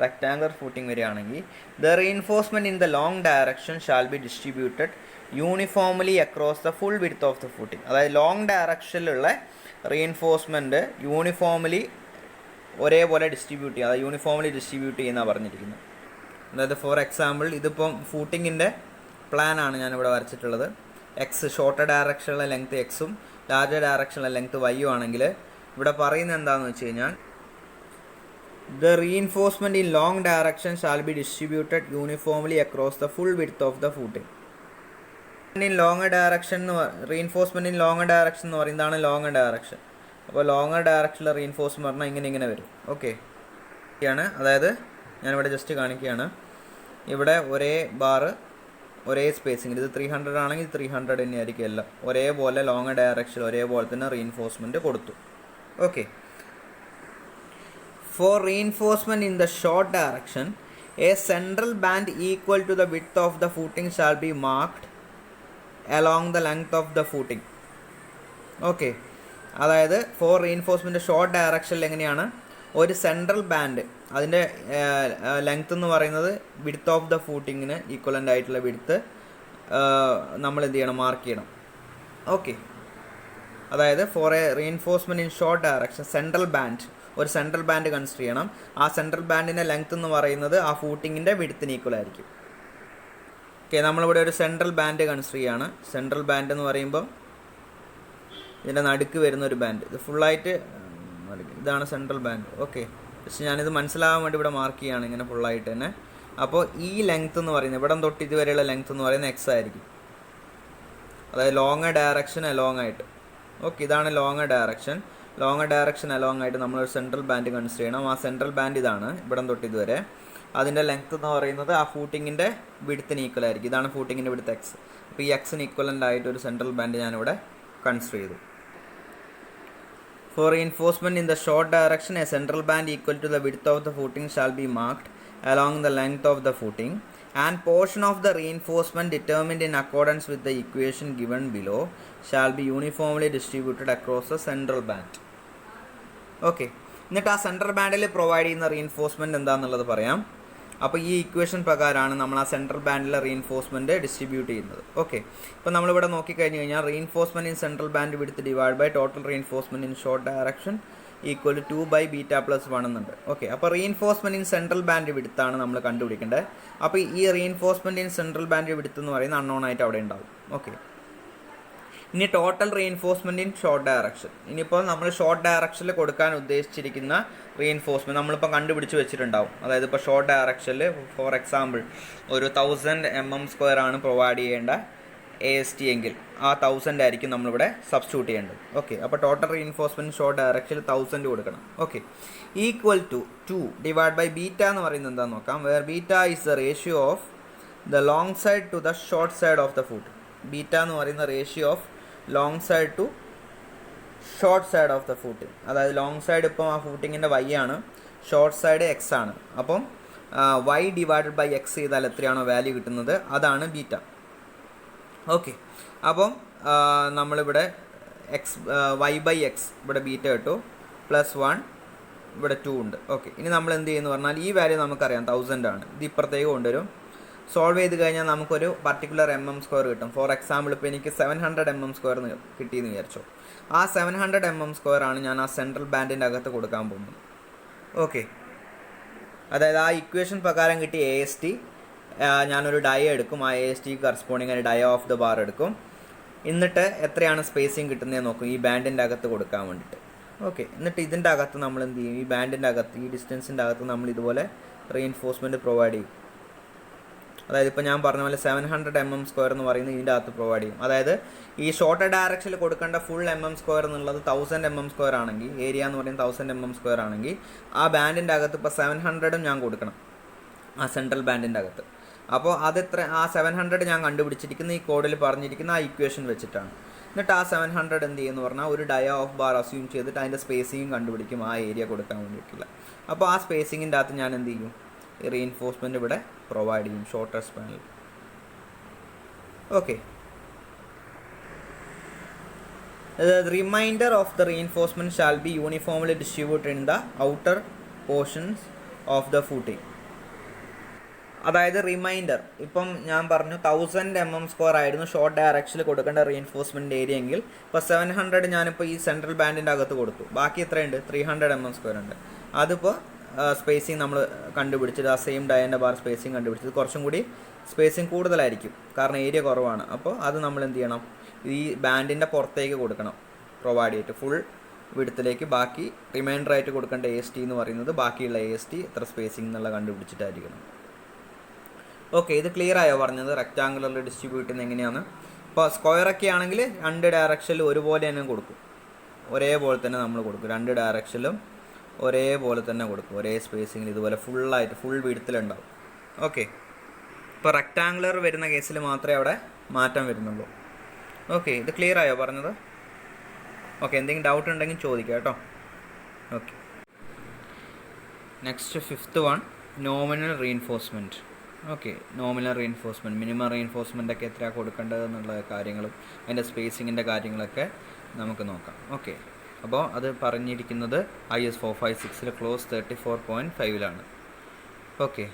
റെക്ടാങ്കുലർ ഫൂട്ടിംഗ് വരികയാണെങ്കിൽ, the reinforcement in the long direction shall be distributed uniformly across the full width of the footing. അതായത് ലോങ് ഡയറക്ഷനിലുള്ള റീഇൻഫോഴ്സ്മെൻറ്റ് യൂണിഫോംലി ഒരേപോലെ distribute ചെയ്യുക, അതായത് uniformly distribute ചെയ്യുന്നതാണ് പറഞ്ഞിരിക്കുന്നത്. അതായത് ഫോർ എക്സാമ്പിൾ ഇതിപ്പം ഫൂട്ടിങ്ങിൻ്റെ പ്ലാനാണ് ഞാനിവിടെ വരച്ചിട്ടുള്ളത്. എക്സ് ഷോർട്ടർ ഡയറക്ഷനിലെ ലെങ്ത് എക്സും ലാർജർ ഡയറക്ഷനിലെ ലെങ്ത് വൈയും ആണെങ്കിൽ ഇവിടെ പറയുന്നത് എന്താണെന്ന് വെച്ച് കഴിഞ്ഞാൽ, the reinforcement in long direction shall be distributed uniformly across the full width of the footing. In longer direction, reinforcement in longer direction എന്ന് പറയുന്നതാണ് ലോങ്ങർ ഡയറക്ഷൻ. അപ്പോൾ ലോങ്ങർ ഡയറക്ഷനിലെ റീഇൻഫോഴ്സ്മെൻറ്റ് പറഞ്ഞാൽ ഇങ്ങനെ വരും. ഓക്കെ ആണ്, അതായത് ഞാനിവിടെ ജസ്റ്റ് കാണിക്കുകയാണ്. ഇവിടെ ഒരേ ബാറ് ഒരേ സ്പേസിങ്, ഇത് 300 ആണെങ്കിൽ 300 തന്നെയായിരിക്കും എല്ലാം ഒരേപോലെ ലോങ്ങർ ഡയറക്ഷൻ ഒരേപോലെ തന്നെ റീഇൻഫോഴ്സ്മെൻറ്റ് കൊടുത്തു. Okay, for reinforcement in the short direction, a central band equal to the width of the footing shall be marked along the length of the footing. Okay, അതായത് for reinforcement short ഡയറക്ഷനിൽ എങ്ങനെയാണ്, ഒരു central band അതിൻ്റെ length എന്ന് പറയുന്നത് width of the ഫൂട്ടിങ്ങിന് equivalent ആയിട്ടുള്ള width നമ്മൾ എന്ത് ചെയ്യണം, മാർക്ക് ചെയ്യണം. ഓക്കെ, അതായത് for a reinforcement in short direction central band, ഒരു സെൻട്രൽ ബാൻഡ് കൺസിഡർ ചെയ്യണം. ആ സെൻട്രൽ ബാൻഡിൻ്റെ ലെങ്ത് എന്ന് പറയുന്നത് ആ ഫൂട്ടിങ്ങിൻ്റെ വിഡ്ത്തിന് ഈക്വൽ ആയിരിക്കും. ഓക്കെ, നമ്മളിവിടെ ഒരു സെൻട്രൽ ബാൻഡ് കൺസിഡർ ചെയ്യുകയാണ്. സെൻട്രൽ ബാൻഡ് എന്ന് പറയുമ്പം ഇതിൻ്റെ നടുക്ക് വരുന്ന ഒരു ബാൻഡ്, ഇത് ഫുള്ളായിട്ട് ഇതാണ് സെൻട്രൽ ബാൻഡ്. ഓക്കെ, പക്ഷെ ഞാനിത് മനസ്സിലാകാൻ വേണ്ടി ഇവിടെ മാർക്ക് ചെയ്യുകയാണ് ഇങ്ങനെ ഫുള്ളായിട്ട് തന്നെ. അപ്പോൾ ഈ ലെങ്ത് എന്ന് പറയുന്നത് ഇവിടെ തൊട്ട് ഇതുവരെയുള്ള ലെങ്ത് എന്ന് പറയുന്നത് എക്സ് ആയിരിക്കും, അതായത് ലോങ്ങർ ഡയറക്ഷൻ അലോങ് ആയിട്ട്. ഓക്കെ, ഇതാണ് longer direction. Longer direction along ആയിട്ട് നമ്മളൊരു സെൻട്രൽ ബാൻഡ് കൺസിഡർ ചെയ്യണം. ആ സെൻട്രൽ ബാൻഡ് ഇതാണ്, ഇവിടെ തൊട്ട് ഇതുവരെ. അതിൻ്റെ ലെങ്ത് എന്ന് പറയുന്നത് ആ ഫൂട്ടിങ്ങിൻ്റെ വിഡ്ത്തിന് ഈക്വൽ ആയിരിക്കും. ഇതാണ് ഫൂട്ടിങ്ങിൻ്റെ വിഡ്ത്ത് എക്സ്. അപ്പോൾ ഈ എക്സിന് ഈക്വലൻ്റ് ആയിട്ട് ഒരു സെൻട്രൽ ബാൻഡ് ഞാനിവിടെ കൺസിഡർ ചെയ്തു. For reinforcement in the short direction, a central band equal to the width of the footing shall be marked along the length of the footing. And portion of the reinforcement determined in accordance with the equation given below shall be uniformly distributed across the central band. Okay, എന്നിട്ട് ആ central ബാൻഡിൽ provide ചെയ്യുന്ന reinforcement എന്താണെന്നുള്ളത് പറയാം. അപ്പോൾ ഈ equation പ്രകാരമാണ് നമ്മൾ ആ സെൻട്രൽ ബാൻഡിലെ റീഇൻഫോഴ്സ്മെൻറ്റ് ഡിസ്ട്രിബ്യൂട്ട് ചെയ്യുന്നത്. ഓക്കെ, ഇപ്പോൾ നമ്മളിവിടെ നോക്കിക്കഴിഞ്ഞ് കഴിഞ്ഞാൽ reinforcement in central band width divide by total reinforcement in short direction equal to 2 by beta plus 1 എന്നുണ്ട്. ഓക്കെ, അപ്പോൾ റീഇൻഫോഴ്സ്മെൻറ്റ് ഇൻ സെൻട്രൽ ബാൻഡ് വിഡ്ത്താണ് നമ്മൾ കണ്ടുപിടിക്കേണ്ടത്. അപ്പോൾ ഈ reinforcement in central band width എന്ന് പറയുന്ന അൺനോൺ ആയിട്ട് അവിടെ ഉണ്ടാവും. ഓക്കെ, ഇനി total reinforcement in short direction. ഇനിയിപ്പോൾ നമ്മൾ ഷോർട്ട് ഡയറക്ഷനിൽ കൊടുക്കാൻ ഉദ്ദേശിച്ചിരിക്കുന്ന റീഇൻഫോഴ്സ്മെൻറ്റ് നമ്മളിപ്പോൾ കണ്ടുപിടിച്ച് വെച്ചിട്ടുണ്ടാവും. അതായത് ഇപ്പോൾ ഷോർട്ട് ഡയറക്ഷനിൽ ഫോർ എക്സാമ്പിൾ ഒരു 1000 mm² ആണ് പ്രൊവൈഡ് ചെയ്യേണ്ട AST എങ്കിൽ ആ 1000 ആയിരിക്കും നമ്മളിവിടെ സബ്സ്റ്റിറ്റ്യൂട്ട് ചെയ്യേണ്ടത്. ഓക്കെ, അപ്പോൾ ടോട്ടൽ റീഇൻഫോഴ്സ്മെൻറ്റ് ഷോർട്ട് ഡയറക്ഷനിൽ 1000 കൊടുക്കണം. Okay, equal to 2 divide by beta എന്ന് പറയുന്നത് എന്താണെന്ന് നോക്കാം. Where beta is the ratio of the long side to the short side of the foot. Beta എന്ന് പറയുന്ന ratio of long side to short side of the footing. അതായത് long side ഇപ്പം ആ ഫൂട്ടിങ്ങിൻ്റെ y ആണ്, ഷോർട്ട് സൈഡ് x ആണ്. അപ്പം y divided by x ചെയ്താൽ എത്രയാണോ വാല്യൂ കിട്ടുന്നത് അതാണ് ബീറ്റ. ഓക്കെ, അപ്പം നമ്മളിവിടെ y ബൈ എക്സ് ഇവിടെ ബീറ്റ കിട്ടു, +1 ഇവിടെ 2 ഉണ്ട്. ഓക്കെ, ഇനി നമ്മൾ എന്ത് ചെയ്യുന്നു പറഞ്ഞാൽ ഈ വാല്യൂ നമുക്കറിയാം 1000 ആണ്. ഇത് ഇപ്പുറത്തേക്ക് കൊണ്ടുവരും. സോൾവ് ചെയ്ത് കഴിഞ്ഞാൽ നമുക്കൊരു പർട്ടിക്കുലർ mm² കിട്ടും. ഫോർ എക്സാമ്പിൾ ഇപ്പോൾ എനിക്ക് 700 mm² കിട്ടിയെന്ന് വിചാരിച്ചോ. ആ 700 mm² ആണ് ഞാൻ ആ സെൻട്രൽ ബാൻഡിൻ്റെ അകത്ത് കൊടുക്കാൻ പോകുന്നത്. ഓക്കെ, അതായത് ആ ഇക്വേഷൻ പ്രകാരം കിട്ടിയ AST ഞാനൊരു ഡയ എടുക്കും. ആ AST കറസ്പോണ്ടിങ് ആയി ഡയ ഓഫ് ദ ബാർ എടുക്കും. എന്നിട്ട് എത്രയാണ് സ്പേസിങ് കിട്ടുന്നതെന്ന് നോക്കും ഈ ബാൻഡിൻ്റെ അകത്ത് കൊടുക്കാൻ വേണ്ടിയിട്ട്. ഓക്കെ, എന്നിട്ട് ഇതിൻ്റെ അകത്ത് നമ്മൾ എന്ത് ചെയ്യും, ഈ ബാൻഡിൻ്റെ അകത്ത് ഈ ഡിസ്റ്റൻസിൻ്റെ അകത്ത് നമ്മൾ ഇതുപോലെ റീഇൻഫോഴ്സ്മെൻറ്റ് പ്രൊവൈഡ് ചെയ്യും. അതായത് ഇപ്പോൾ ഞാൻ പറഞ്ഞ പോലെ 700 mm² എന്ന് പറയുന്നത് ഇതിൻ്റെ അകത്ത് പ്രൊവൈഡ് ചെയ്യും. അതായത് ഈ ഷോർട്ട് ഡയറക്ഷനിൽ കൊടുക്കേണ്ട ഫുൾ mm² എന്നുള്ളത് 1000 mm² ആണെങ്കിൽ, ഏരിയ എന്ന് പറയുന്നത് 1000 mm² ആണെങ്കിൽ ആ ബാൻഡിൻ്റെ അകത്ത് ഇപ്പോൾ 700 ഞാൻ കൊടുക്കണം ആ സെൻട്രൽ ബാൻഡിൻ്റെ അകത്ത്. അപ്പോൾ അതെത്ര, ആ 700 ഞാൻ കണ്ടുപിടിച്ചിരിക്കുന്ന ഈ കോഡിൽ പറഞ്ഞിരിക്കുന്ന ആ ഇക്വേഷൻ വെച്ചിട്ടാണ്. എന്നിട്ട് ആ 700 എന്ത് ചെയ്യുമെന്ന് പറഞ്ഞാൽ ഒരു ഡയ ഓഫ് ബാർ അസ്യൂം ചെയ്തിട്ട് അതിൻ്റെ സ്പേസിങ്ങും കണ്ടുപിടിക്കും ആ ഏരിയ കൊടുക്കാൻ വേണ്ടിയിട്ടുള്ള. അപ്പോൾ ആ സ്പേസിങ്ങിൻ്റെ അകത്ത് ഞാൻ എന്ത് ചെയ്യും, ഈ റീഇൻഫോഴ്സ്മെൻറ്റ് ഇവിടെ പ്രൊവൈഡ് ചെയ്യും ഷോർട്ടർ സ്പാനിൽ. Okay, the remainder of the reinforcement shall be uniformly distributed in the outer portions of the footing. അതായത് റിമൈൻഡർ ഇപ്പം ഞാൻ പറഞ്ഞു 1000 mm² ആയിരുന്നു ഷോർട്ട് ഡയറക്ഷനിൽ കൊടുക്കേണ്ട റീഇൻഫോഴ്സ്മെൻറ്റ് ഏരിയ എങ്കിൽ ഇപ്പോൾ 700 ഞാനിപ്പോൾ ഈ സെൻട്രൽ ബാൻഡിൻ്റെ അകത്ത് കൊടുത്തു. ബാക്കി എത്രയുണ്ട്, 300 mm² ഉണ്ട്. അതിപ്പോൾ സ്പേസിങ് നമ്മൾ കണ്ടുപിടിച്ചത് ആ സെയിം ഡയൻ്റെ ബാർ സ്പേസിങ് കണ്ടുപിടിച്ചത് കുറച്ചും കൂടി സ്പേസിങ് കൂടുതലായിരിക്കും, കാരണം ഏരിയ കുറവാണ്. അപ്പോൾ അത് നമ്മൾ എന്ത് ചെയ്യണം, ഈ ബാൻഡിൻ്റെ പുറത്തേക്ക് കൊടുക്കണം പ്രൊവൈഡ് ചെയ്തിട്ട് ഫുൾ വിഡ്ത്തിലേക്ക്. ബാക്കി റിമൈൻഡർ ആയിട്ട് കൊടുക്കേണ്ട AST എന്ന് പറയുന്നത് ബാക്കിയുള്ള AST എത്ര സ്പേസിങ് എന്നുള്ള കണ്ടുപിടിച്ചിട്ടായിരിക്കണം. ഓക്കെ, ഇത് ക്ലിയർ ആയോ പറഞ്ഞത് റെക്റ്റാങ്കുലറിൽ ഡിസ്ട്രിബ്യൂട്ട് ചെയ്യുന്നത് എങ്ങനെയാണ്? ഇപ്പോൾ സ്ക്വയറൊക്കെ ആണെങ്കിൽ 2 ഡയറക്ഷനിൽ ഒരുപോലെ തന്നെ കൊടുക്കും, ഒരേപോലെ തന്നെ നമ്മൾ കൊടുക്കും. 2 ഡയറക്ഷനിലും ഒരേപോലെ തന്നെ കൊടുക്കും, ഒരേ സ്പേസിങ്ങിൽ ഇതുപോലെ ഫുള്ളായിട്ട് ഫുൾ വിഡ്ത്തിലുണ്ടാവും. ഓക്കെ, ഇപ്പോൾ റെക്റ്റാങ്കുലർ വരുന്ന കേസിൽ മാത്രമേ അവിടെ മാറ്റം വരുന്നുള്ളൂ. ഓക്കെ, ഇത് ക്ലിയർ ആയോ പറഞ്ഞത്? ഓക്കെ, എന്തെങ്കിലും ഡൗട്ട് ഉണ്ടെങ്കിൽ ചോദിക്കാം കേട്ടോ. Okay, next 5th one, nominal reinforcement. Okay, nominal reinforcement, minimum reinforcement ഒക്കെ എത്രയാണ് കൊടുക്കേണ്ടത് എന്നുള്ള കാര്യങ്ങളും അതിൻ്റെ സ്പേസിങ്ങിൻ്റെ കാര്യങ്ങളൊക്കെ നമുക്ക് നോക്കാം. ഓക്കെ, അപ്പോൾ അത് പറഞ്ഞിരിക്കുന്നത് IS 456 clause 34.5 okay,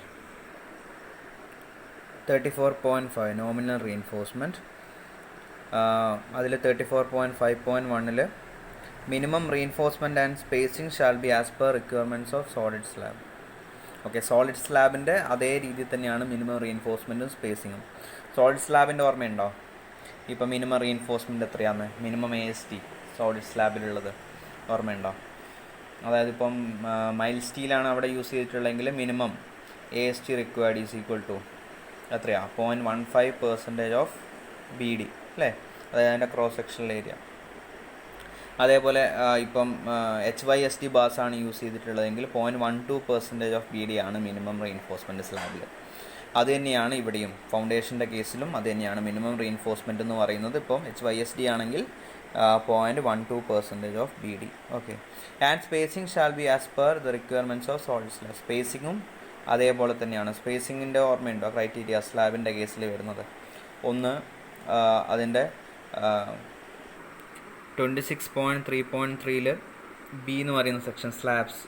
34.5 nominal reinforcement. അതിൽ 34.5.1 minimum reinforcement and spacing shall be as per requirements of solid slab. Okay, solid സ്ലാബിൻ്റെ അതേ രീതിയിൽ തന്നെയാണ് മിനിമം റീഇൻഫോഴ്സ്മെൻറ്റും സ്പേസിങ്ങും. സോളിഡ് സ്ലാബിൻ്റെ ഓർമ്മയുണ്ടോ? ഇപ്പോൾ മിനിമം റീഇൻഫോഴ്സ്മെൻറ്റ് എത്രയാണ്, മിനിമം AST സോളിഡ് സ്ലാബിലുള്ളത് ഓർമ്മയുണ്ടോ? അതായത് ഇപ്പം മൈൽ സ്റ്റീലാണ് അവിടെ യൂസ് ചെയ്തിട്ടുള്ളതെങ്കിൽ minimum AST required is equal to എത്രയാണ്, 0.15% ഓഫ് BD അല്ലേ, അതായത് അതിൻ്റെ ക്രോസ് സെക്ഷണൽ ഏരിയ. അതേപോലെ ഇപ്പം HYSD ബാസ് ആണ് യൂസ് ചെയ്തിട്ടുള്ളതെങ്കിൽ 0.12% ഓഫ് BD ആണ് മിനിമം റീഇൻഫോഴ്സ്മെൻറ്റ് സ്ലാബിൽ. അത് തന്നെയാണ് ഇവിടെയും ഫൗണ്ടേഷൻ്റെ കേസിലും അത് തന്നെയാണ് മിനിമം റീഇൻഫോഴ്സ്മെൻറ്റ് എന്ന് പറയുന്നത്. ഇപ്പം HYSD ആണെങ്കിൽ 0.12% of BD. Okay, and spacing shall be as per the requirements of solid slab. സ്പേസിങ്ങും അതേപോലെ തന്നെയാണ്. സ്പേസിങ്ങിൻ്റെ ഓർമ്മയുണ്ടോ ക്രൈറ്റീരിയ സ്ലാബിൻ്റെ കേസിൽ വരുന്നത്? ഒന്ന് അതിൻ്റെ 26.3.3 ബി എന്ന് പറയുന്ന section slabs.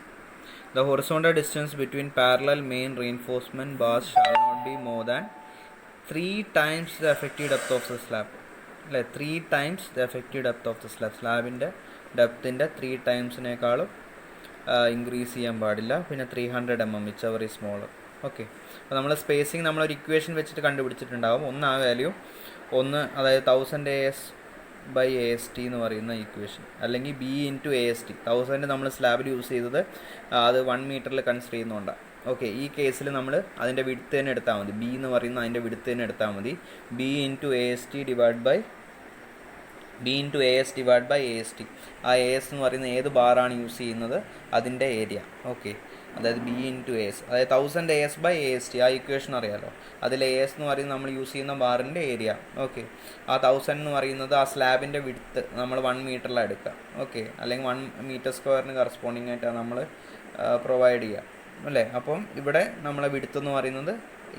The horizontal distance between parallel main reinforcement bars shall not be more than 3 times the effective depth of the slab. അല്ലേ, 3 times the effective depth of the slab. സ്ലാബിൻ്റെ ഡെപ്തിൻ്റെ 3 ടൈംസിനേക്കാളും ഇൻക്രീസ് ചെയ്യാൻ പാടില്ല. പിന്നെ 300 mm whichever is smaller. Okay, അപ്പോൾ നമ്മൾ spacing നമ്മളൊരു ഇക്വേഷൻ വെച്ചിട്ട് കണ്ടുപിടിച്ചിട്ടുണ്ടാകും. ഒന്ന് ആ വാല്യൂ, ഒന്ന് അതായത് 1000 AS/AST എന്ന് പറയുന്ന ഇക്വേഷൻ, അല്ലെങ്കിൽ B × AST. 1000 നമ്മൾ സ്ലാബിൽ യൂസ് ചെയ്തത് അത് 1 മീറ്ററിൽ കൺസിഡർ ചെയ്യുന്നുണ്ടാണ്. ഓക്കെ, ഈ കേസിൽ നമ്മൾ അതിൻ്റെ വിഡ്ത്ത് തന്നെ എടുത്താൽ മതി. B എന്ന് പറയുന്ന അതിൻ്റെ വിഡ്ത്ത് തന്നെ എടുത്താൽ മതി. B × AST divide by AST. ആ AS എന്ന് പറയുന്ന ഏത് ബാറാണ് യൂസ് ചെയ്യുന്നത് അതിൻ്റെ ഏരിയ. ഓക്കെ, അതായത് B × AS, അതായത് 1000 AS/AST. ആ ഇക്വേഷൻ അറിയാലോ. അതിൽ AS എന്ന് പറയുന്നത് നമ്മൾ യൂസ് ചെയ്യുന്ന ബാറിൻ്റെ ഏരിയ. ഓക്കെ, ആ 1000 എന്ന് പറയുന്നത് ആ സ്ലാബിൻ്റെ വിഡ്ത്ത് നമ്മൾ 1 മീറ്ററിലാണ് എടുക്കുക. ഓക്കെ, അല്ലെങ്കിൽ 1 മീറ്റർ സ്ക്വയറിന് കറസ്പോണ്ടിങ് ആയിട്ടാണ് നമ്മൾ പ്രൊവൈഡ് ചെയ്യുക, അല്ലേ. അപ്പം ഇവിടെ നമ്മളെ വിഡ്ത്ത് എന്ന് പറയുന്നത്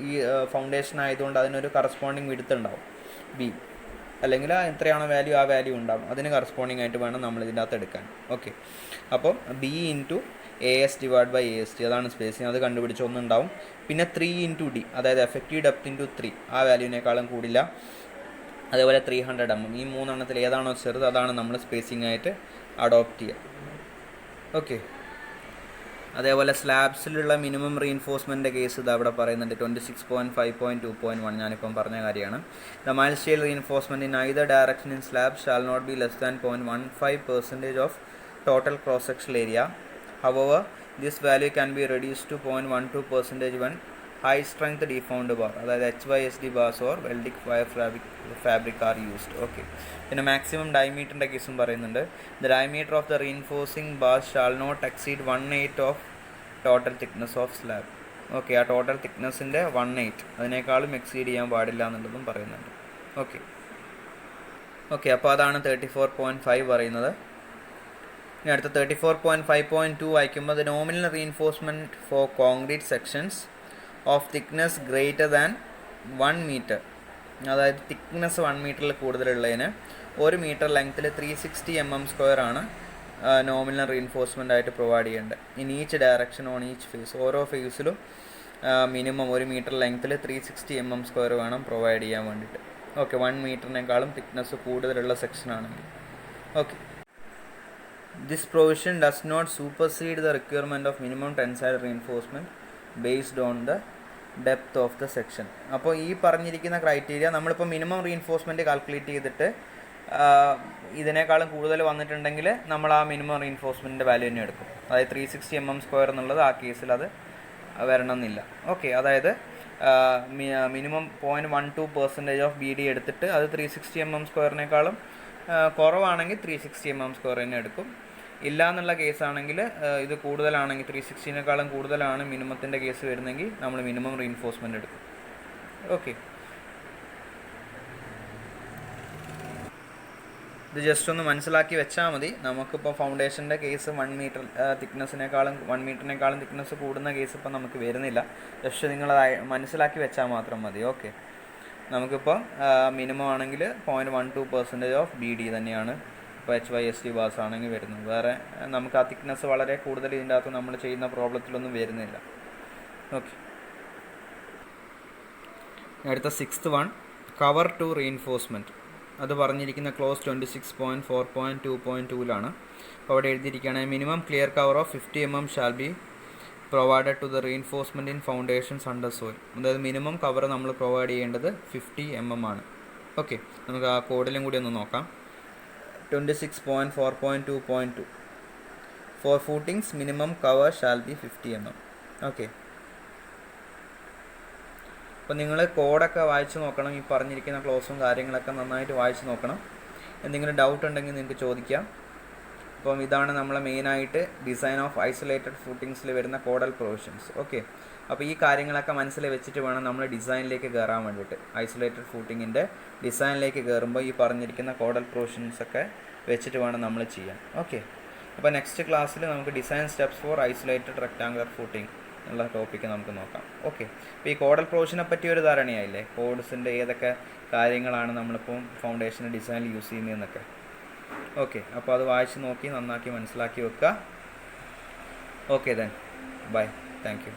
ഈ ഫൗണ്ടേഷൻ ആയതുകൊണ്ട് അതിനൊരു കറസ്പോണ്ടിങ് വിഡ്ത്ത് ഉണ്ടാവും, B. അല്ലെങ്കിൽ എത്രയാണോ വാല്യൂ ആ വാല്യൂ ഉണ്ടാവും. അതിന് കറസ്പോണ്ടിങ് ആയിട്ട് വേണം നമ്മൾ ഇതിൻ്റെ അകത്ത് എടുക്കാൻ. ഓക്കെ, അപ്പം B × AS divide by AST, അതാണ് സ്പേസിങ്. അത് കണ്ടുപിടിച്ച ഒന്നുണ്ടാവും. പിന്നെ 3 × D, അതായത് എഫക്റ്റീവ് ഡെപ്ത് × 3, ആ വാല്യൂവിനേക്കാളും കൂടില്ല. അതേപോലെ 300 mm. ഈ മൂന്നെണ്ണത്തിൽ ഏതാണോ ചെറുത് അതാണ് നമ്മൾ സ്പേസിങ് ആയിട്ട് അഡോപ്റ്റ് ചെയ്യുക. ഓക്കെ, അതേപോലെ സ്ലാബ്സിലുള്ള മിനിമം റീഇൻഫോഴ്സ്മെൻറ്റിൻ്റെ കേസ് ഇത് അവിടെ പറയുന്നുണ്ട്. 26.5.2.1 ഞാനിപ്പം പറഞ്ഞ കാര്യമാണ്. The mild steel reinforcement in either direction in slab shall not be less than 0.15% of total cross sectional area. However, this value can be reduced to 0.12% when high strength deformed bar, അതായത് HYSD bars or welded wire fabric are used. Okay, പിന്നെ maximum ഡയമീറ്ററിൻ്റെ കേസും പറയുന്നുണ്ട്. The diameter of the reinforcing bars shall not exceed 1/8 of total thickness of slab. Okay, ആ total തിക്നെസ്സിൻ്റെ 1/8 അതിനേക്കാളും exceed ചെയ്യാൻ പാടില്ല എന്നുള്ളതും പറയുന്നുണ്ട്. ഓക്കെ, അപ്പോൾ അതാണ് 34.5 പറയുന്നത്. ഇനി അടുത്ത 34.5.2 വായിക്കുമ്പോൾ the nominal reinforcement for concrete sections of thickness greater than 1 metre, അതായത് തിക്നെസ് 1 മീറ്ററിൽ കൂടുതലുള്ളതിന് 1 മീറ്റർ ലെങ്ത്തിൽ 360 mm² ആണ് നോമിനൽ റീഇൻഫോഴ്സ്മെൻ്റ് ആയിട്ട് പ്രൊവൈഡ് ചെയ്യേണ്ടത്. In each direction on each face, ഓരോ ഫേസിലും മിനിമം 1 മീറ്റർ ലെങ്ത്തിൽ 360 mm² വേണം പ്രൊവൈഡ് ചെയ്യാൻ വേണ്ടിയിട്ട്. ഓക്കെ, 1 മീറ്ററിനേക്കാളും തിക്നെസ് കൂടുതലുള്ള സെക്ഷനാണെങ്കിൽ. Okay, this provision does not supersede the requirement of minimum tensile reinforcement based on the depth of the section. അപ്പോൾ ഈ പറഞ്ഞിരിക്കുന്ന ക്രൈറ്റീരിയ നമ്മളിപ്പോൾ മിനിമം റീഇൻഫോഴ്സ്മെൻറ്റ് കാൽക്കുലേറ്റ് ചെയ്തിട്ട് ഇതിനേക്കാളും കൂടുതൽ വന്നിട്ടുണ്ടെങ്കിൽ നമ്മൾ ആ മിനിമം റീഇൻഫോഴ്സ്മെൻറ്റിൻ്റെ വാല്യൂ തന്നെ എടുക്കും. അതായത് 360 mm² എന്നുള്ളത് ആ കേസിൽ അത് വരണമെന്നില്ല. ഓക്കെ, അതായത് മിനിമം 0.12% ഓഫ് BD എടുത്തിട്ട് അത് 360 mm² കുറവാണെങ്കിൽ 360 mm² തന്നെ എടുക്കും. ഇല്ല എന്നുള്ള കേസാണെങ്കിൽ ഇത് കൂടുതലാണെങ്കിൽ 360-നേക്കാളും കൂടുതലാണ് മിനിമത്തിൻ്റെ കേസ് വരുന്നെങ്കിൽ നമ്മൾ മിനിമം റീഇൻഫോഴ്സ്മെൻറ്റ് എടുക്കും. ഓക്കെ, ഇത് ജസ്റ്റ് ഒന്ന് മനസ്സിലാക്കി വെച്ചാൽ മതി. നമുക്കിപ്പോൾ ഫൗണ്ടേഷൻ്റെ കേസ് 1 മീറ്റർ തിക്നെസ്സിനേക്കാളും 1 മീറ്ററിനേക്കാളും തിക്നെസ് കൂടുന്ന കേസ് ഇപ്പം നമുക്ക് വരുന്നില്ല. ജസ്റ്റ് നിങ്ങൾ മനസ്സിലാക്കി വെച്ചാൽ മാത്രം മതി. ഓക്കെ, നമുക്കിപ്പോൾ മിനിമം ആണെങ്കിൽ 0.12% ഓഫ് BD തന്നെയാണ് ഇപ്പോൾ HYSD ബാസ് ആണെങ്കിൽ വരുന്നത്. വേറെ നമുക്ക് ആ തിക്നെസ് വളരെ കൂടുതൽ ഇതിൻ്റെ അകത്ത് നമ്മൾ ചെയ്യുന്ന പ്രോബ്ലത്തിലൊന്നും വരുന്നില്ല. ഓക്കെ, അടുത്ത 6th one, cover to reinforcement. അത് പറഞ്ഞിരിക്കുന്ന ക്ലോസ് 26.4.2.2 അപ്പോൾ അവിടെ എഴുതിയിരിക്കുകയാണ് minimum clear cover of 50 mm shall be provided to the reinforcement in foundations under soil. അതായത് മിനിമം കവർ നമ്മൾ പ്രൊവൈഡ് ചെയ്യേണ്ടത് 50 mm ആണ്. ഓക്കെ, നമുക്ക് ആ കോഡിലും കൂടി ഒന്ന് നോക്കാം. 26.4.2.2 for footings minimum cover shall be 50 mm. Okay, അപ്പോൾ നിങ്ങൾ കോഡൊക്കെ വായിച്ച് നോക്കണം. ഈ പറഞ്ഞിരിക്കുന്ന ക്ലോസും കാര്യങ്ങളൊക്കെ നന്നായിട്ട് വായിച്ച് നോക്കണം. എന്തെങ്കിലും ഡൗട്ട് ഉണ്ടെങ്കിൽ നിങ്ങൾക്ക് ചോദിക്കാം. അപ്പം ഇതാണ് നമ്മളെ മെയിനായിട്ട് ഡിസൈൻ ഓഫ് ഐസൊലേറ്റഡ് ഫൂട്ടിങ്സിൽ വരുന്ന കോഡൽ പ്രൊവിഷൻസ്. ഓക്കെ, അപ്പോൾ ഈ കാര്യങ്ങളൊക്കെ മനസ്സിൽ വെച്ചിട്ട് വേണം നമ്മൾ ഡിസൈനിലേക്ക് കയറാൻ വേണ്ടിയിട്ട്. ഐസൊലേറ്റഡ് ഫൂട്ടിങ്ങിൻ്റെ ഡിസൈനിലേക്ക് കയറുമ്പോൾ ഈ പറഞ്ഞിരിക്കുന്ന കോഡൽ പ്രൊവിഷൻസൊക്കെ വെച്ചിട്ട് വേണം നമ്മൾ ചെയ്യാൻ. ഓക്കെ, അപ്പോൾ നെക്സ്റ്റ് ക്ലാസ്സിൽ നമുക്ക് design steps four isolated rectangular footing ഉള്ള ടോപ്പിക്ക് നമുക്ക് നോക്കാം. ഓക്കെ, അപ്പോൾ ഈ കോഡൽ പ്രൊവിഷനെ പറ്റി ഒരു ധാരണയായില്ലേ, കോഡ്സിൻ്റെ ഏതൊക്കെ കാര്യങ്ങളാണ് നമ്മളിപ്പോൾ ഫൗണ്ടേഷൻ ഡിസൈനിൽ യൂസ് ചെയ്യുന്നതെന്നൊക്കെ. ഓക്കെ, അപ്പോൾ അത് വായിച്ച് നോക്കി നന്നാക്കി മനസ്സിലാക്കി വെക്കുക. Okay then bye, thank you.